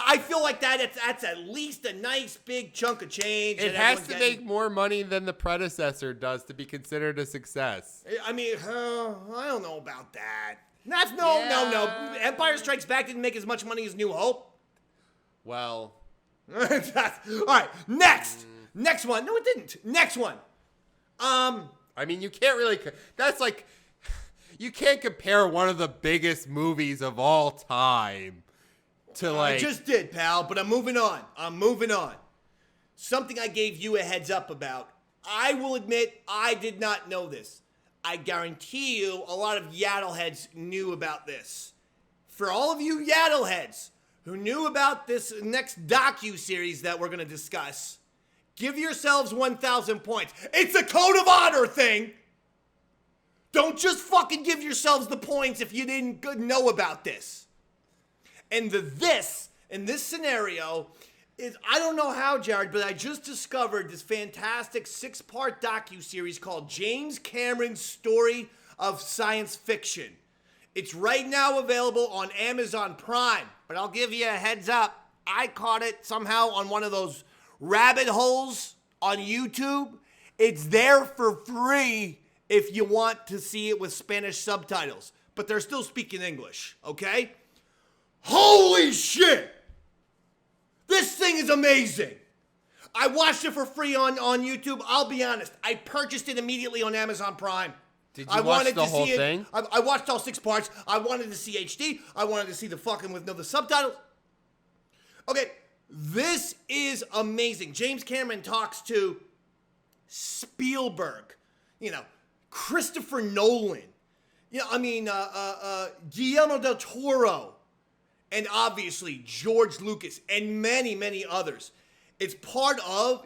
I feel like that's at least a nice big chunk of change. It has to make more money than the predecessor does to be considered a success. I mean, I don't know about that. No. Empire Strikes Back didn't make as much money as New Hope. Well. All right, next one. No, it didn't. Next one. I mean, you can't really. That's like, you can't compare one of the biggest movies of all time to like. I just did, pal, but I'm moving on. Something I gave you a heads up about. I will admit I did not know this. I guarantee you a lot of Yaddle heads knew about this. For all of you Yaddle heads who knew about this next docu-series that we're going to discuss, give yourselves 1,000 points. It's a code of honor thing. Don't just fucking give yourselves the points if you didn't know about this. And this, in this scenario, is, I don't know how, Jared, but I just discovered this fantastic 6-part docu-series called James Cameron's Story of Science Fiction. It's right now available on Amazon Prime, but I'll give you a heads up. I caught it somehow on one of those rabbit holes on YouTube. It's there for free if you want to see it with Spanish subtitles, but they're still speaking English, okay? Holy shit! This thing is amazing. I watched it for free on YouTube. I'll be honest, I purchased it immediately on Amazon Prime. Did you watch the whole thing? I watched all 6 parts. I wanted to see HD. I wanted to see the fucking with the subtitles. Okay, this is amazing. James Cameron talks to Spielberg, Christopher Nolan, Guillermo del Toro, and obviously George Lucas and many, many others. It's part of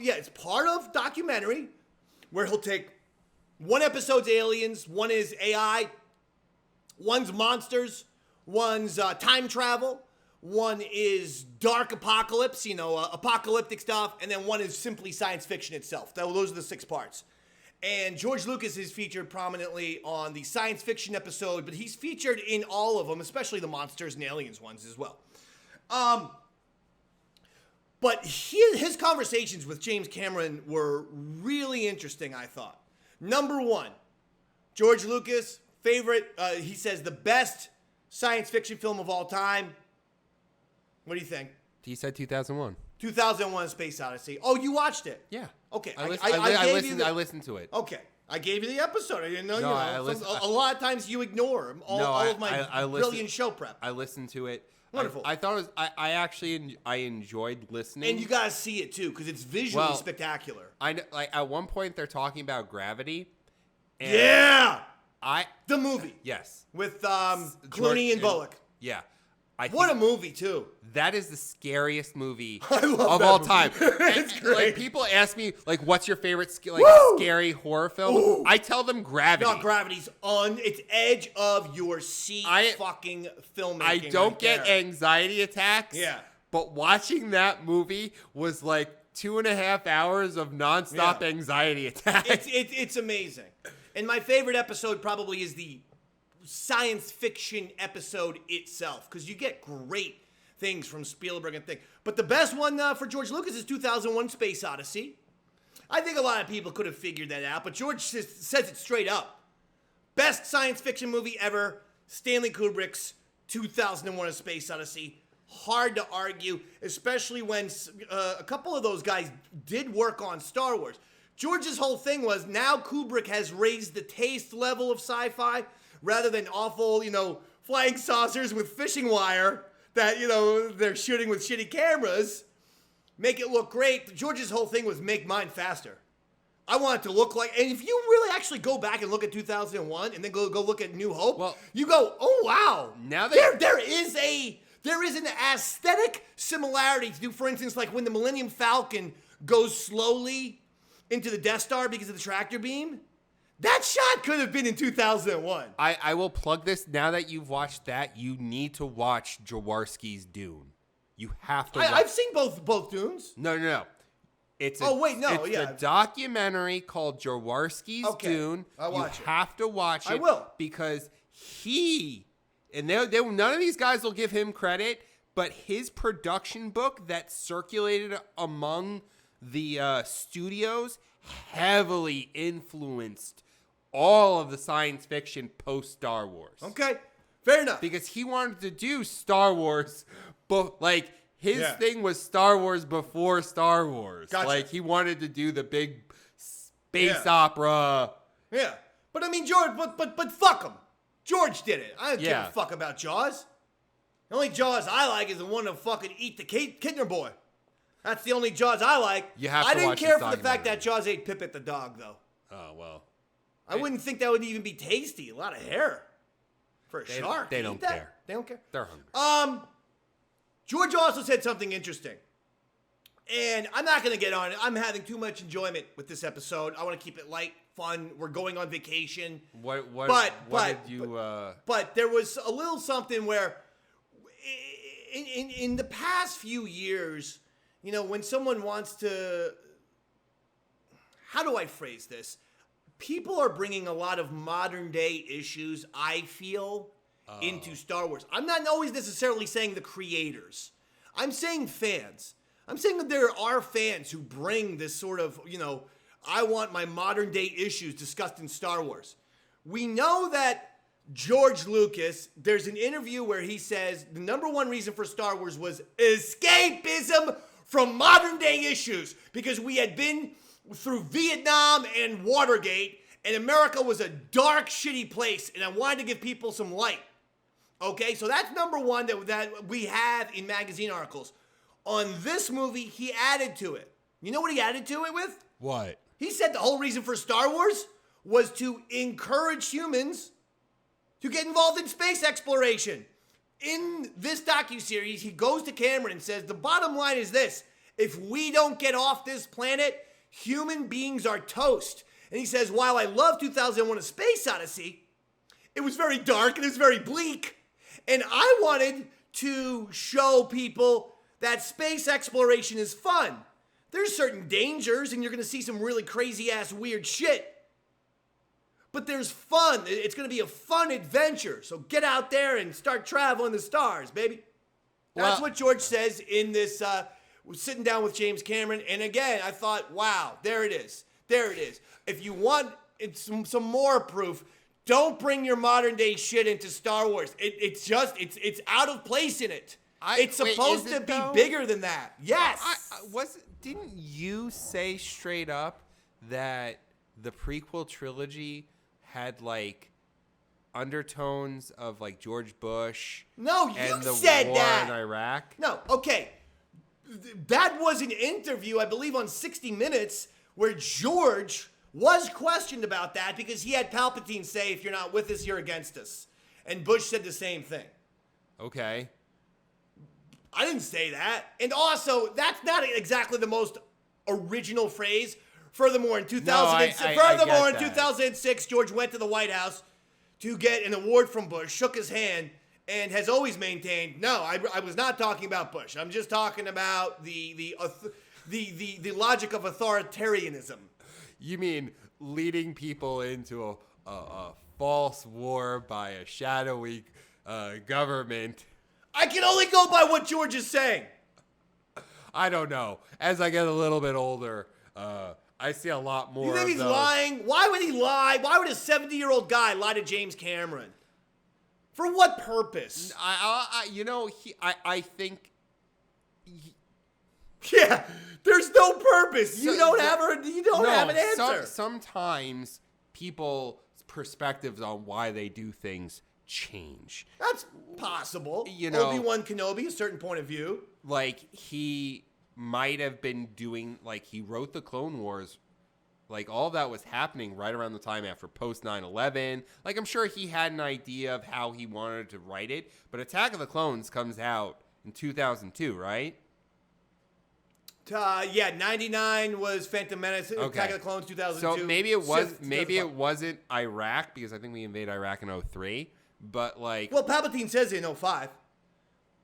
documentary where he'll take one episode's aliens, one is AI, one's monsters, one's time travel, one is dark apocalypse, apocalyptic stuff, and then one is simply science fiction itself. Those are the 6 parts. And George Lucas is featured prominently on the science fiction episode, but he's featured in all of them, especially the monsters and aliens ones as well. But his conversations with James Cameron were really interesting, I thought. Number 1, George Lucas, favorite, he says the best science fiction film of all time. What do you think? He said 2001. 2001: Space Odyssey. Oh, you watched it? Yeah. Okay, I listened to it. Okay, I gave you the episode. I didn't know. No, a lot of times you ignore all of my brilliant show prep. I listened to it. Wonderful. I thought it was. I actually enjoyed listening. And you gotta see it too, because it's visually spectacular. I know, like at one point they're talking about gravity. And yeah. The movie. Yes. With Clooney and Bullock. Yeah. What a movie too. That is the scariest movie of all time. It's great. Like people ask me, like, what's your favorite scary horror film? Ooh. I tell them Gravity. No, Gravity's on its edge of your seat. Fucking filmmaking. I don't get anxiety attacks. Yeah. But watching that movie was like 2.5 hours of nonstop anxiety attacks. It's amazing. And my favorite episode probably is the science fiction episode itself, because you get great things from Spielberg and things. But the best one for George Lucas is 2001: Space Odyssey. I think a lot of people could have figured that out, but George says it straight up. Best science fiction movie ever, Stanley Kubrick's 2001: A Space Odyssey. Hard to argue, especially when a couple of those guys did work on Star Wars. George's whole thing was now Kubrick has raised the taste level of sci-fi rather than awful, flying saucers with fishing wire that, they're shooting with shitty cameras. Make it look great. George's whole thing was make mine faster. I want it to look like, and if you really actually go back and look at 2001 and then go look at New Hope, you go, oh wow. Now there is an aesthetic similarity to do, for instance, like when the Millennium Falcon goes slowly into the Death Star because of the tractor beam. That shot could have been in 2001. I will plug this. Now that you've watched that, you need to watch Jaworski's Dune. You have to watch. I've seen both Dunes. No. It's a documentary called Jaworski's Dune. I'll watch it. You have to watch it. I will. Because none of these guys will give him credit, but his production book that circulated among the studios heavily influenced all of the science fiction post Star Wars. Okay, fair enough. Because he wanted to do Star Wars, but his thing was Star Wars before Star Wars. Gotcha. Like he wanted to do the big space opera. Yeah, but I mean George, but fuck him. George did it. I don't give a fuck about Jaws. The only Jaws I like is the one to fucking eat the Kidner boy. That's the only Jaws I like. I didn't care for the fact that Jaws ate Pippet the dog, though. Oh, well. I wouldn't think that would even be tasty. A lot of hair for a shark. They don't care. They don't care. They're hungry. George also said something interesting. And I'm not going to get on it. I'm having too much enjoyment with this episode. I want to keep it light, fun. We're going on vacation. What did you... But there was a little something where in the past few years... when someone wants to, how do I phrase this? People are bringing a lot of modern day issues, I feel, into Star Wars. I'm not always necessarily saying the creators. I'm saying fans. I'm saying that there are fans who bring this sort of, I want my modern day issues discussed in Star Wars. We know that George Lucas, there's an interview where he says the number one reason for Star Wars was escapism from modern day issues, because we had been through Vietnam and Watergate, and America was a dark, shitty place, and I wanted to give people some light. Okay, so that's number one that we have in magazine articles. On this movie, he added to it. You know what he added to it with? What? He said the whole reason for Star Wars was to encourage humans to get involved in space exploration. In this docuseries, he goes to Cameron and says, the bottom line is this: if we don't get off this planet, human beings are toast. And he says, while I love 2001: A Space Odyssey, it was very dark and it was very bleak. And I wanted to show people that space exploration is fun. There's certain dangers and you're going to see some really crazy ass weird shit. But there's fun. It's going to be a fun adventure. So get out there and start traveling the stars, baby. That's what George says in this, sitting down with James Cameron. And again, I thought, wow, there it is. There it is. If you want some more proof, don't bring your modern day shit into Star Wars. It's out of place in it. It's supposed to be bigger than that. Yes. Didn't you say straight up that the prequel trilogy had like undertones of like George Bush? No, you and the said war that. in Iraq. No, okay. That was an interview, I believe, on 60 Minutes where George was questioned about that because he had Palpatine say, if you're not with us, you're against us. And Bush said the same thing. Okay. I didn't say that. And also, that's not exactly the most original phrase. Furthermore, in 2006, George went to the White House to get an award from Bush, shook his hand, and has always maintained, no, I was not talking about Bush. I'm just talking about the logic of authoritarianism. You mean leading people into a false war by a shadowy government? I can only go by what George is saying. I don't know. As I get a little bit older, I see a lot more. You think he's lying? Why would he lie? Why would a 70-year-old guy lie to James Cameron? For what purpose? I think. Yeah, there's no purpose. You don't have an answer. Sometimes people's perspectives on why they do things change. That's possible. Obi-Wan Kenobi, a certain point of view. Like, he might have been doing, like, he wrote the Clone Wars. Like, all that was happening right around the time after post 9/11. Like, I'm sure he had an idea of how he wanted to write it. But Attack of the Clones comes out in 2002, right? 99 was Phantom Menace. Okay. Attack of the Clones, 2002. So maybe it wasn't Iraq, because I think we invaded Iraq in 2003. But like, well, Palpatine says it in 2005.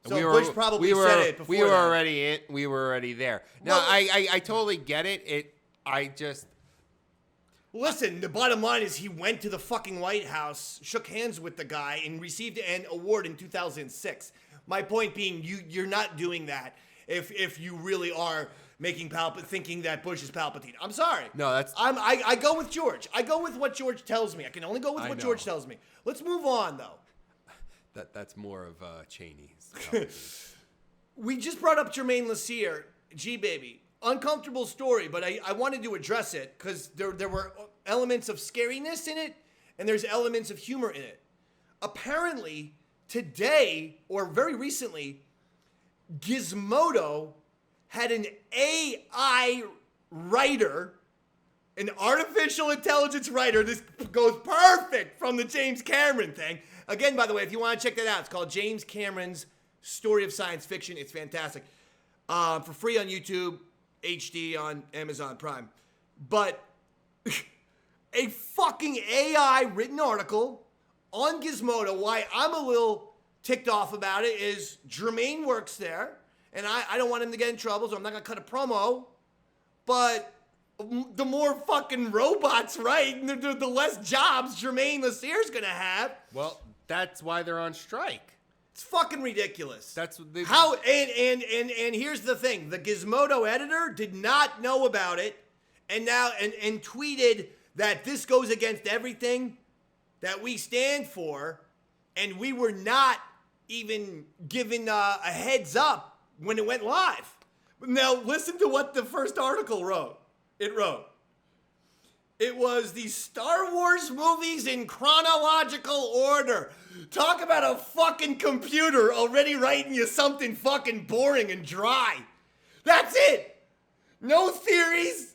So Bush probably said it before. We were already there. Now, I totally get it. Listen, the bottom line is he went to the fucking White House, shook hands with the guy, and received an award in 2006. My point being, you're not doing that if you really are making thinking that Bush is Palpatine. I'm sorry. No, I go with George. I go with what George tells me. I can only go with what George tells me. Let's move on, though. That's more of Cheney's. We just brought up Jermaine Lassier, G-Baby. Uncomfortable story, but I wanted to address it because there were elements of scariness in it, and there's elements of humor in it. Apparently, today, or very recently, Gizmodo had an AI writer, an artificial intelligence writer. This goes perfect from the James Cameron thing. Again, by the way, if you want to check that out, it's called James Cameron's Story of Science Fiction. It's fantastic. For free on YouTube, HD on Amazon Prime. But a fucking AI written article on Gizmodo. Why I'm a little ticked off about it is Jermaine works there, and I don't want him to get in trouble, so I'm not going to cut a promo. But the more fucking robots, right, the less jobs Jermaine Lassier's going to have. Well, that's why they're on strike. It's fucking ridiculous. That's what they... How and here's the thing: the Gizmodo editor did not know about it, and now and tweeted that this goes against everything that we stand for, and we were not even given a heads up when it went live. Now listen to what the first article wrote. It was the Star Wars movies in chronological order. Talk about a fucking computer already writing you something fucking boring and dry. That's it. No theories.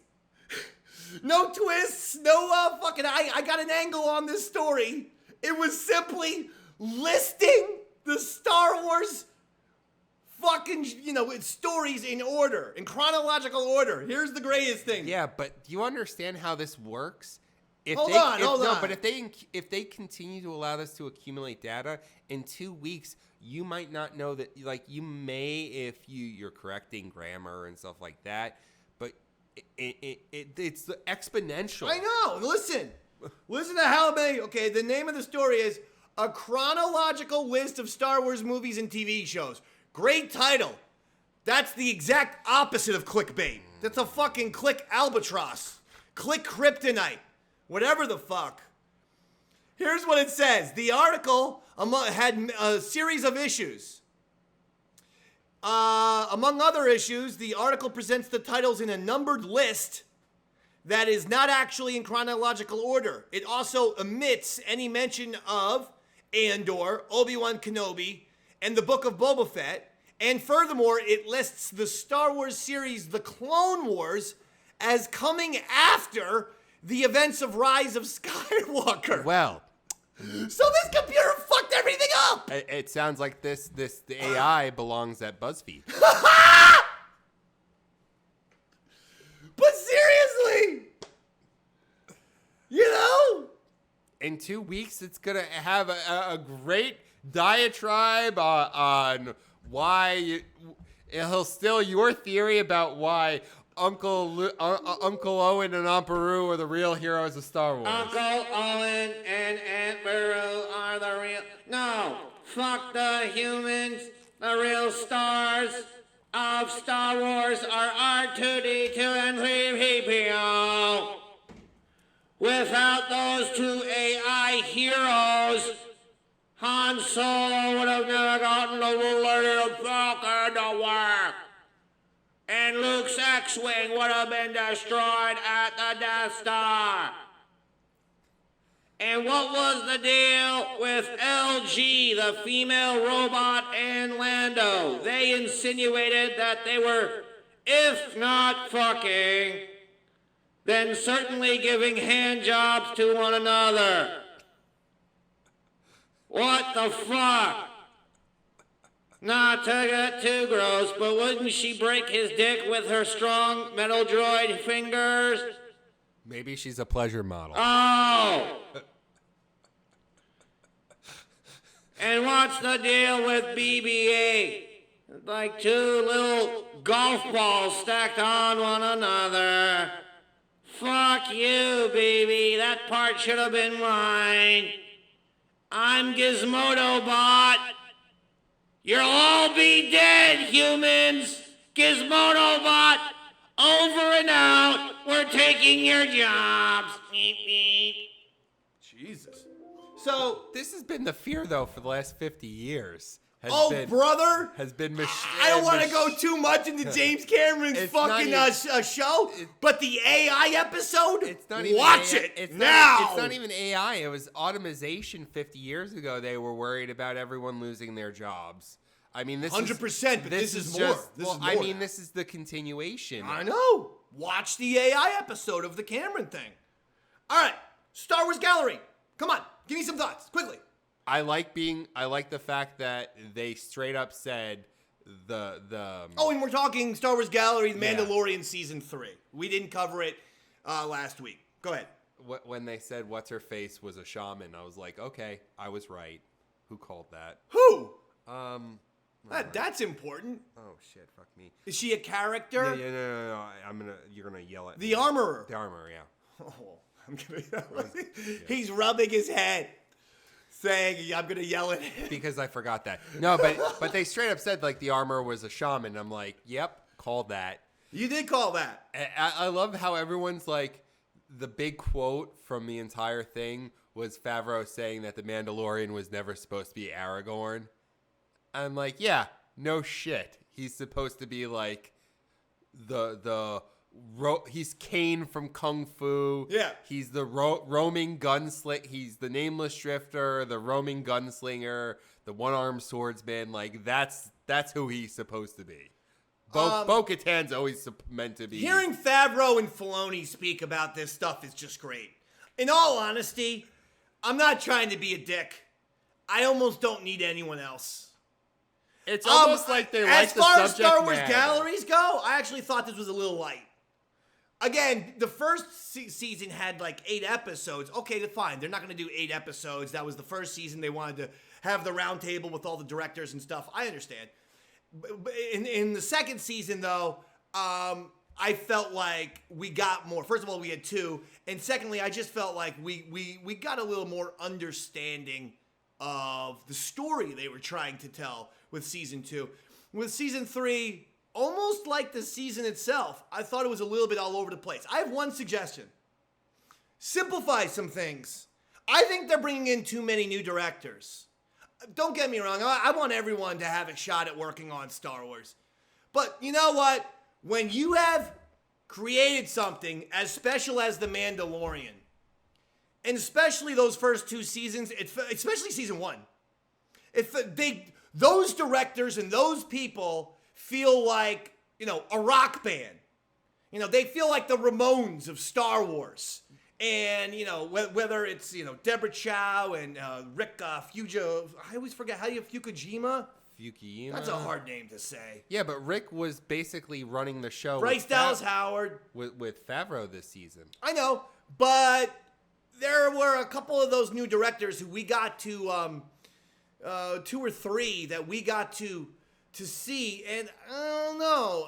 No twists. No fucking... I got an angle on this story. It was simply listing the Star Wars fucking, stories in order, in chronological order. Here's the greatest thing. Yeah, but do you understand how this works? Hold on. No, but if they continue to allow this to accumulate data, in 2 weeks, you might not know that, like, you may, if you're correcting grammar and stuff like that, but it's exponential. I know. Listen to how many, okay, the name of the story is A Chronological List of Star Wars Movies and TV Shows. Great title. That's the exact opposite of clickbait. That's a fucking click albatross. Click kryptonite. Whatever the fuck. Here's what it says. The article had a series of issues. Among other issues, the article presents the titles in a numbered list that is not actually in chronological order. It also omits any mention of Andor, Obi-Wan Kenobi, and the Book of Boba Fett. And furthermore, it lists the Star Wars series The Clone Wars as coming after the events of Rise of Skywalker. Well, so this computer fucked everything up. it sounds like the AI belongs at BuzzFeed. But seriously, in 2 weeks, it's gonna have a great diatribe on why he'll steal your theory about why Uncle Owen and Aunt Beru are the real heroes of Star Wars. Uncle Owen and Aunt Beru are the real... No, fuck the humans. The real stars of Star Wars are R2-D2 and 3PO. Without those two AI heroes, Han Solo would have never gotten the Millennium Falcon to work. And Luke's X-Wing would have been destroyed at the Death Star. And what was the deal with LG, the female robot, and Lando? They insinuated that they were, if not fucking, then certainly giving hand jobs to one another. What the fuck? Not to get too gross, but wouldn't she break his dick with her strong metal droid fingers? Maybe she's a pleasure model. Oh! And what's the deal with BB-8? Like two little golf balls stacked on one another. Fuck you, baby. That part should have been mine. I'm Gizmodo Bot. You'll all be dead, humans. Gizmodo Bot, over and out. We're taking your jobs. Beep, beep. Jesus. So This has been the fear, though, for the last 50 years. Brother, Has been I don't want to go too much into James Cameron's It's fucking not even- show, but the AI episode, It's not even watch AI, it it's now. Not, it's not even AI. It was automation 50 years ago. They were worried about everyone losing their jobs. I mean, this 100%, but this is more. just- This well, is more I mean, now. this is the continuation. I know. Watch the AI episode of the Cameron thing. All right, Star Wars Gallery. Come on, give me some thoughts, quickly. I like the fact that they straight up said the Oh, and we're talking Star Wars Gallery, The Yeah. Mandalorian Season 3. We didn't cover it last week. Go ahead. when they said what's her face was a shaman, I was like, okay, I was right. Who called that? Who? That's important. Oh shit, fuck me. Is she a character? Yeah, no. You're gonna yell at The me. Armorer. The armor, yeah. Oh, I'm gonna. He's rubbing his head, saying, "I'm gonna yell at him." Because I forgot that. No, but they straight up said like the armor was a shaman. I'm like, yep, called that. You did call that. I love how everyone's like, the big quote from the entire thing was Favreau saying that the Mandalorian was never supposed to be Aragorn. I'm like, yeah, no shit. He's supposed to be like he's Kane from Kung Fu. Yeah. He's the roaming gunslinger. He's the nameless drifter, the roaming gunslinger, the one-armed swordsman. Like that's who he's supposed to be. Bo-Katan's always meant to be. Hearing Favreau and Filoni speak about this stuff is just great. In all honesty, I'm not trying to be a dick. I almost don't need anyone else. It's almost like they like the subject matter. As far as Star Wars galleries go, I actually thought this was a little light. Again, the first season had like 8 episodes. Okay, fine. They're not going to do 8 episodes. That was the first season. They wanted to have the round table with all the directors and stuff. I understand. In the second season, though, I felt like we got more. First of all, we had 2. And secondly, I just felt like we got a little more understanding of the story they were trying to tell with season 2. With season 3, almost like the season itself, I thought it was a little bit all over the place. I have one suggestion. Simplify some things. I think they're bringing in too many new directors. don't get me wrong. I want everyone to have a shot at working on Star Wars. But you know what? When you have created something as special as The Mandalorian, and especially those first 2 seasons, especially season 1, those directors and those people feel like, a rock band. They feel like the Ramones of Star Wars. And, whether it's, Deborah Chow and Rick Fujo, I always forget, how do you Fukujima? That's a hard name to say. Yeah, but Rick was basically running the show. Bryce Dallas Howard. With Favreau this season. I know, but there were a couple of those new directors who we got to, 2 or 3 that we got to see, and I don't know.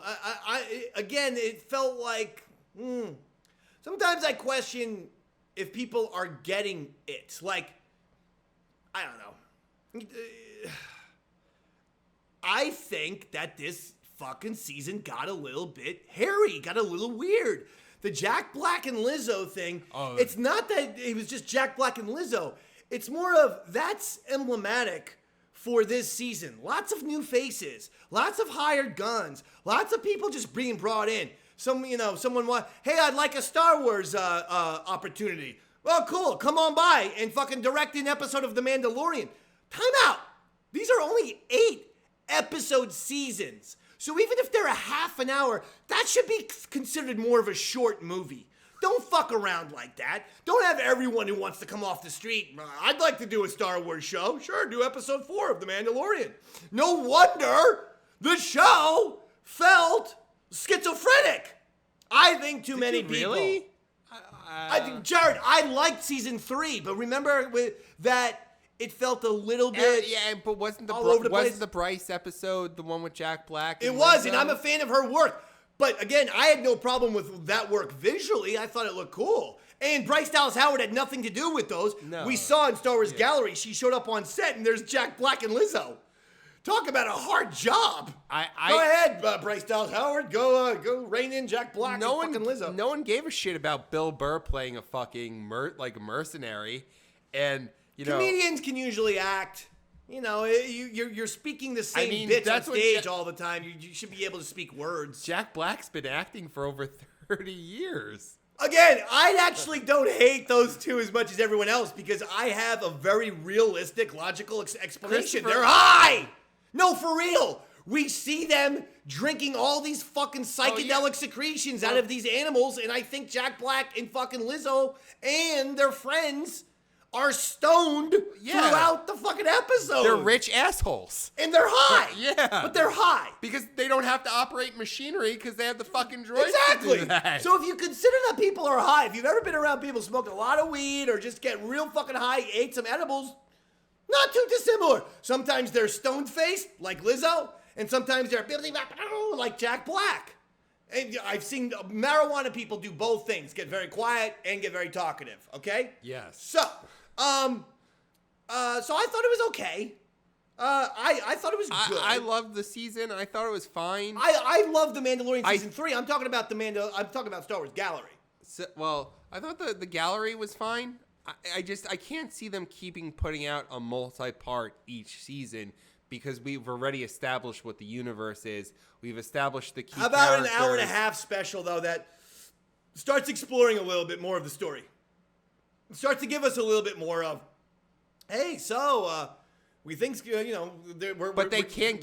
Again, it felt like, sometimes I question if people are getting it. Like, I don't know. I think that this fucking season got a little bit hairy, got a little weird. The Jack Black and Lizzo thing, it's not that it was just Jack Black and Lizzo. It's more of, that's emblematic for this season. Lots of new faces, lots of hired guns, lots of people just being brought in. Someone hey, I'd like a Star Wars opportunity. Well, cool, come on by and fucking direct an episode of The Mandalorian. Time out. These are only 8-episode seasons. So even if they're a half an hour, that should be considered more of a short movie. Don't fuck around like that. Don't have everyone who wants to come off the street. I'd like to do a Star Wars show. Sure, do episode 4 of The Mandalorian. No wonder the show felt schizophrenic. I think too many people. Really? I think, Jared, I liked season 3, but remember that it felt a little bit but wasn't the Bryce episode the one with Jack Black? It was, and I'm a fan of her work. But again, I had no problem with that work visually. I thought it looked cool. And Bryce Dallas Howard had nothing to do with those. No. We saw in Star Wars Gallery, she showed up on set, and there's Jack Black and Lizzo. Talk about a hard job. Go ahead, Bryce Dallas Howard. Go rein in Jack Black and fucking Lizzo. No one gave a shit about Bill Burr playing a fucking mercenary. And, comedians can usually act. You're speaking the same bits on stage all the time. You should be able to speak words. Jack Black's been acting for over 30 years. Again, I actually don't hate those two as much as everyone else because I have a very realistic, logical explanation. They're high! No, for real. We see them drinking all these fucking psychedelic secretions out of these animals, and I think Jack Black and fucking Lizzo and their friends are stoned throughout the fucking episode. They're rich assholes. And they're high. But they're high. Because they don't have to operate machinery because they have the fucking droids Exactly. to do that. So if you consider that people are high, if you've ever been around people smoking a lot of weed or just get real fucking high, ate some edibles, not too dissimilar. Sometimes they're stone-faced, like Lizzo, and sometimes they're like Jack Black. And I've seen marijuana people do both things, get very quiet and get very talkative, okay? Yes. So I thought it was okay. I thought it was good. I loved the season. I thought it was fine. I love The Mandalorian season 3. I'm talking about I'm talking about Star Wars Gallery. So, I thought the gallery was fine. I can't see them putting out a multi-part each season because we've already established what the universe is. We've established the key How about characters. an hour and a half special, though, that starts exploring a little bit more of the story? It starts to give us a little bit more of, hey, we think, they can't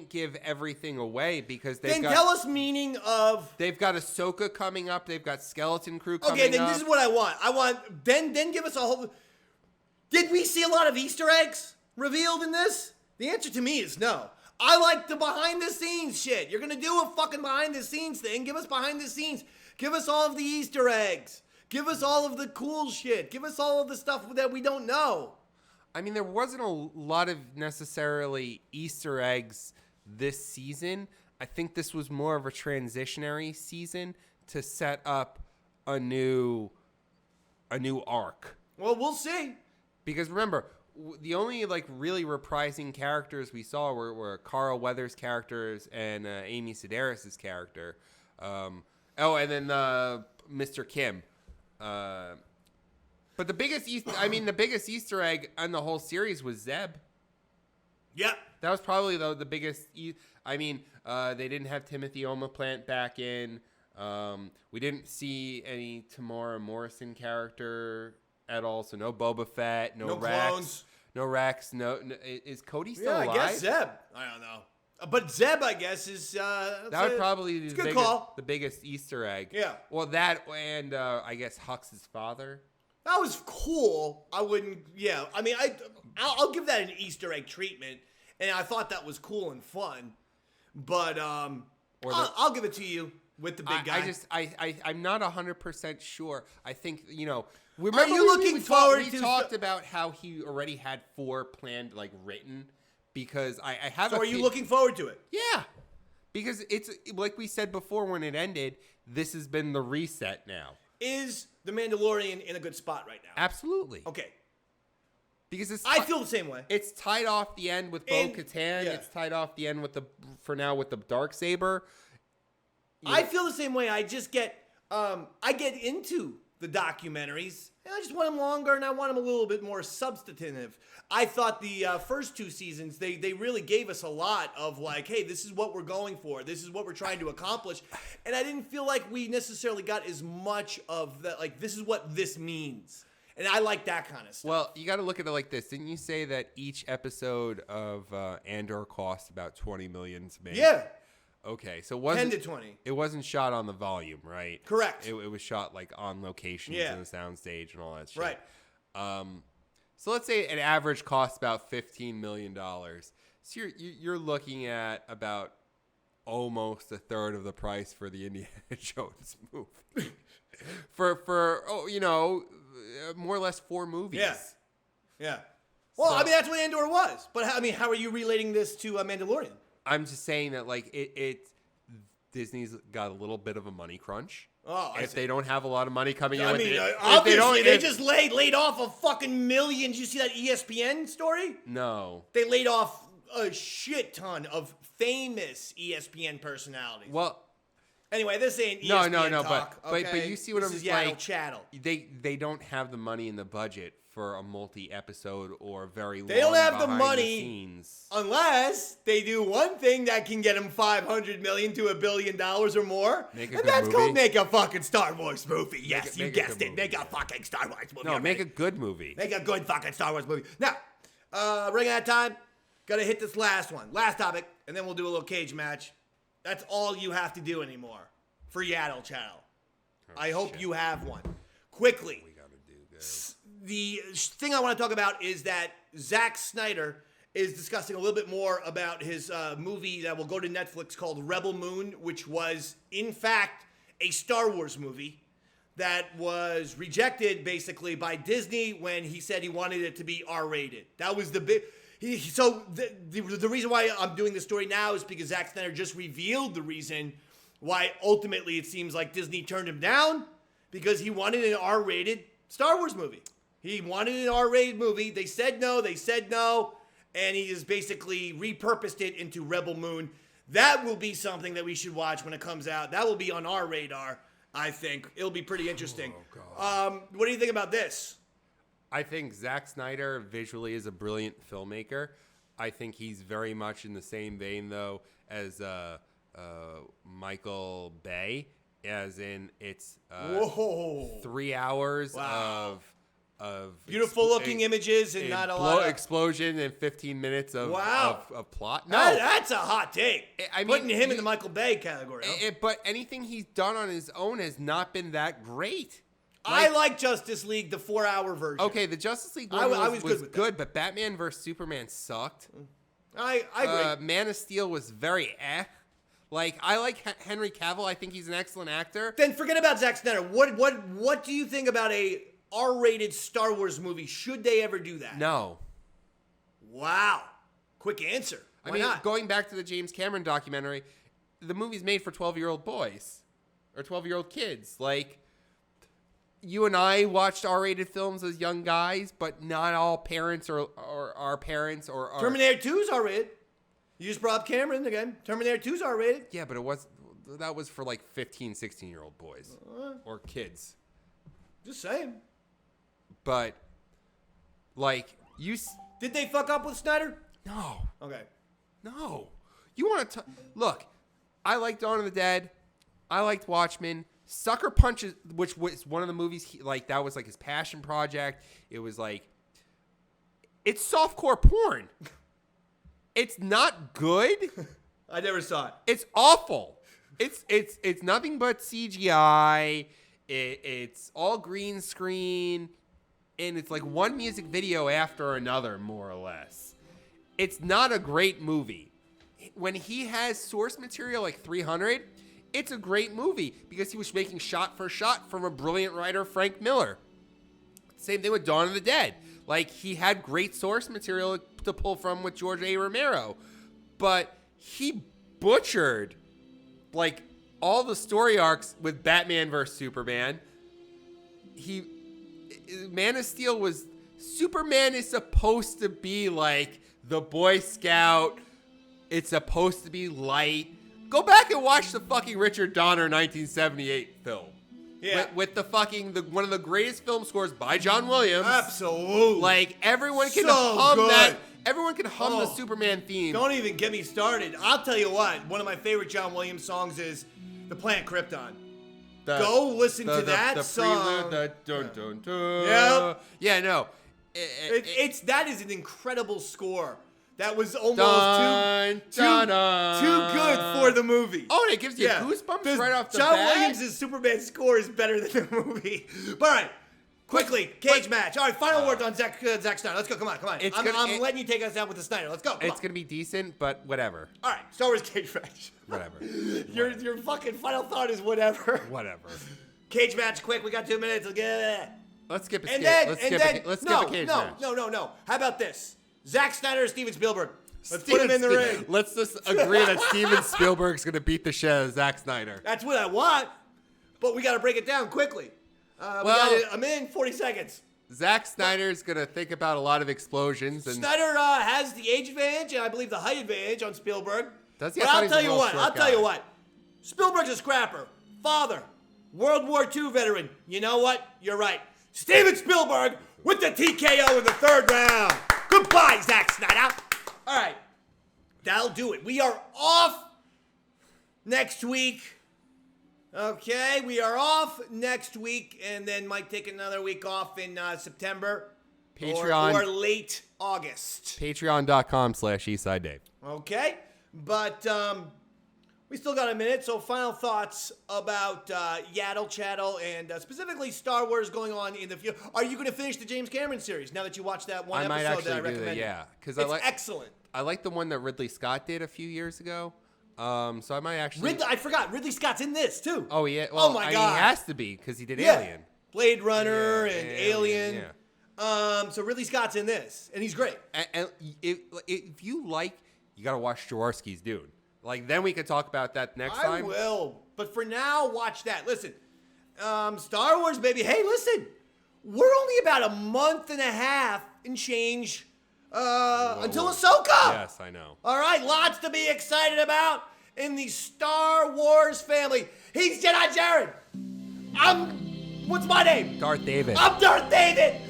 give everything away because tell us meaning of. They've got Ahsoka coming up. They've got Skeleton Crew coming up. Okay, then this is what I want. Then give us a whole. Did we see a lot of Easter eggs revealed in this? The answer to me is no. I like the behind the scenes shit. You're gonna do a fucking behind the scenes thing. Give us behind the scenes. Give us all of the Easter eggs. Give us all of the cool shit. Give us all of the stuff that we don't know. I mean, there wasn't a lot of necessarily Easter eggs this season. I think this was more of a transitionary season to set up a new arc. Well, we'll see. Because remember, the only really reprising characters we saw were Carl Weathers' characters and Amy Sedaris' character. And then Mr. Kim. But But the biggest Easter egg on the whole series was Zeb. Yeah. That was probably the biggest. They didn't have Timothy Olyphant back in. We didn't see any Tamara Morrison character at all. So no Boba Fett, no Rex, clones. no Rex. No, is Cody still alive? I guess Zeb. I don't know. But Zeb, I guess, is that would probably be the biggest Easter egg. Yeah. Well, that and I guess Hux's father. That was cool. I wouldn't. Yeah. I mean, I'll give that an Easter egg treatment, and I thought that was cool and fun. But I'll give it to you with the big guy. I'm not 100% sure. I think Are you looking forward to? We talked about how he already had 4 planned, written. Because I have. So are you looking forward to it? Yeah, because it's like we said before when it ended. This has been the reset now. Is the Mandalorian in a good spot right now? Absolutely. Okay. Because I feel the same way. It's tied off the end with Bo-Katan. Yeah. It's tied off the end with the Darksaber. I feel the same way. I just get I get into the documentaries, and I just want them longer, and I want them a little bit more substantive. I thought the first 2 seasons, they really gave us a lot of hey, this is what we're going for. This is what we're trying to accomplish. And I didn't feel like we necessarily got as much of that, this is what this means. And I like that kind of stuff. Well, you got to look at it like this. Didn't you say that each episode of Andor cost about $20 million to make? Yeah. Okay, so 10 to 20. It wasn't shot on the volume, right? Correct. It was shot on locations in the soundstage and all that shit. Right. So let's say an average costs about $15 million. So you're looking at about almost a third of the price for the Indiana Jones movie. for more or less 4 movies. Yeah. Well, that's what Andor was. But how are you relating this to Mandalorian? I'm just saying that Disney's got a little bit of a money crunch. Oh, if they don't have a lot of money coming in, obviously they just laid off a fucking million. Did you see that ESPN story? No. They laid off a shit ton of famous ESPN personalities. Well, anyway, this ain't ESPN talk, but you see what this I'm is Yaddle Chattle. They don't have the money in the budget for a multi-episode or very long. They don't have the money money unless they do one thing that can get them $500 million to $1 billion or more, and that's called make a fucking Star Wars movie. Yes, you guessed it. Make a fucking Star Wars movie. No, make a good movie. Make a good fucking Star Wars movie. Now, running out of time, gotta hit this last topic, and then we'll do a little cage match. That's all you have to do anymore for Yaddle Chattle. I hope you have one. Quickly. We gotta do good. The thing I want to talk about is that Zack Snyder is discussing a little bit more about his movie that will go to Netflix called Rebel Moon, which was, in fact, a Star Wars movie that was rejected, basically, by Disney when he said he wanted it to be R-rated. That was the big... The reason why I'm doing this story now is because Zack Snyder just revealed the reason why ultimately it seems like Disney turned him down, because he wanted an R-rated Star Wars movie. He wanted an R-rated movie. They said no, and he has basically repurposed it into Rebel Moon. That will be something that we should watch when it comes out. That will be on our radar, I think. It'll be pretty interesting. What do you think about this? I think Zack Snyder visually is a brilliant filmmaker. I think he's very much in the same vein, though, as Michael Bay, as in it's 3 hours of beautiful looking images and not a lot of explosion and 15 minutes of plot. No, that's a hot take. Putting him in the Michael Bay category. But anything he's done on his own has not been that great. I like Justice League, the 4-hour version. Okay, the Justice League one was good, but Batman vs Superman sucked. I agree. Man of Steel was very I like Henry Cavill. I think he's an excellent actor. Then forget about Zack Snyder. What do you think about a R-rated Star Wars movie? Should they ever do that? No. Wow. Quick answer. Why not? Going back to the James Cameron documentary, the movie's made for 12-year-old boys or 12-year-old kids. You and I watched R-rated films as young guys, but not all parents or our parents or Terminator 2's R-rated. You just brought up Cameron again. Terminator 2's R-rated. Yeah, but that was for 15, 16-year-old boys or kids. Just saying. but like Did they fuck up with Snyder? No. Okay. No. You want to look? I liked Dawn of the Dead. I liked Watchmen. Sucker Punch, which was one of the movies that was like his passion project. It was like it's softcore porn. It's not good. I never saw it. It's awful. It's nothing but CGI. It's all green screen, and it's like one music video after another, more or less. It's not a great movie. When he has source material like 300, it's a great movie because he was making shot for shot from a brilliant writer, Frank Miller. Same thing with Dawn of the Dead. Like, he had great source material to pull from with George A. Romero, but he butchered like all the story arcs with Batman vs Superman. Man of Steel was Superman is supposed to be like the Boy Scout. It's supposed to be light. Go back and watch the fucking Richard Donner 1978 film. Yeah. With the fucking one of the greatest film scores by John Williams. Absolutely. Like everyone can So hum good. that. Everyone can hum the Superman theme. Don't even get me started. I'll tell you what. One of my favorite John Williams songs is "The Planet Krypton." Go listen to that song. Prelude, dun, dun, dun. Yep. Yeah, no. That is an incredible score. That was almost Dun, dun, dun. too good for the movie. Oh, and it gives you goosebumps right off the John bat. Williams' Superman score is better than the movie. But all right, quickly, cage match. All right, final word on Zack Snyder. Let's go. Come on. I'm letting you take us out with the Snyder. Let's go. Come It's on. going to be decent, but whatever. All right, Star Wars cage match. Whatever. Your fucking final thought is whatever. Whatever. Cage match, quick. We got 2 minutes. Let's get it. Let's skip a And skip. then, Let's skip a cage match. No. How about this? Zack Snyder or Steven Spielberg? Let's put him in the ring. Let's just agree that Steven Spielberg's going to beat the shit out of Zack Snyder. That's what I want, but we got to break it down quickly. I'm in 40 seconds. Zack Snyder's going to think about a lot of explosions. And Snyder has the age advantage and I believe the height advantage on Spielberg. Does he? But I thought I'll he was tell a you little what. short I'll tell you guy. what. Spielberg's a scrapper. Father. World War II veteran. You know what? You're right. Steven Spielberg with the TKO in the 3rd round. Goodbye, Zack Snyder. All right. That'll do it. We are off next week. Okay, we are off next week, and then might take another week off in September. Patreon. Or late August. Patreon.com/EastSideDave. Okay, but we still got a minute, so final thoughts about Yaddle Chattle and specifically Star Wars going on in the future. Are you going to finish the James Cameron series now that you watched that one I might episode that I actually do that, recommended? yeah. Because it's excellent. I like the one that Ridley Scott did a few years ago. So I might actually. I forgot. Ridley Scott's in this too. Oh yeah. Well, oh my I God. mean, he has to be because he did Alien. Blade Runner and Alien. Yeah. So Ridley Scott's in this, and he's great. And if you like, you gotta watch Jaworski's Dune. Like then we can talk about that next time. I will. But for now, watch that. Listen, Star Wars, baby. Hey, listen, we're only about a month and a half and change until Ahsoka. Yes, I know. All right, lots to be excited about in the Star Wars family. He's Jedi Jared. What's my name? Darth David. I'm Darth David.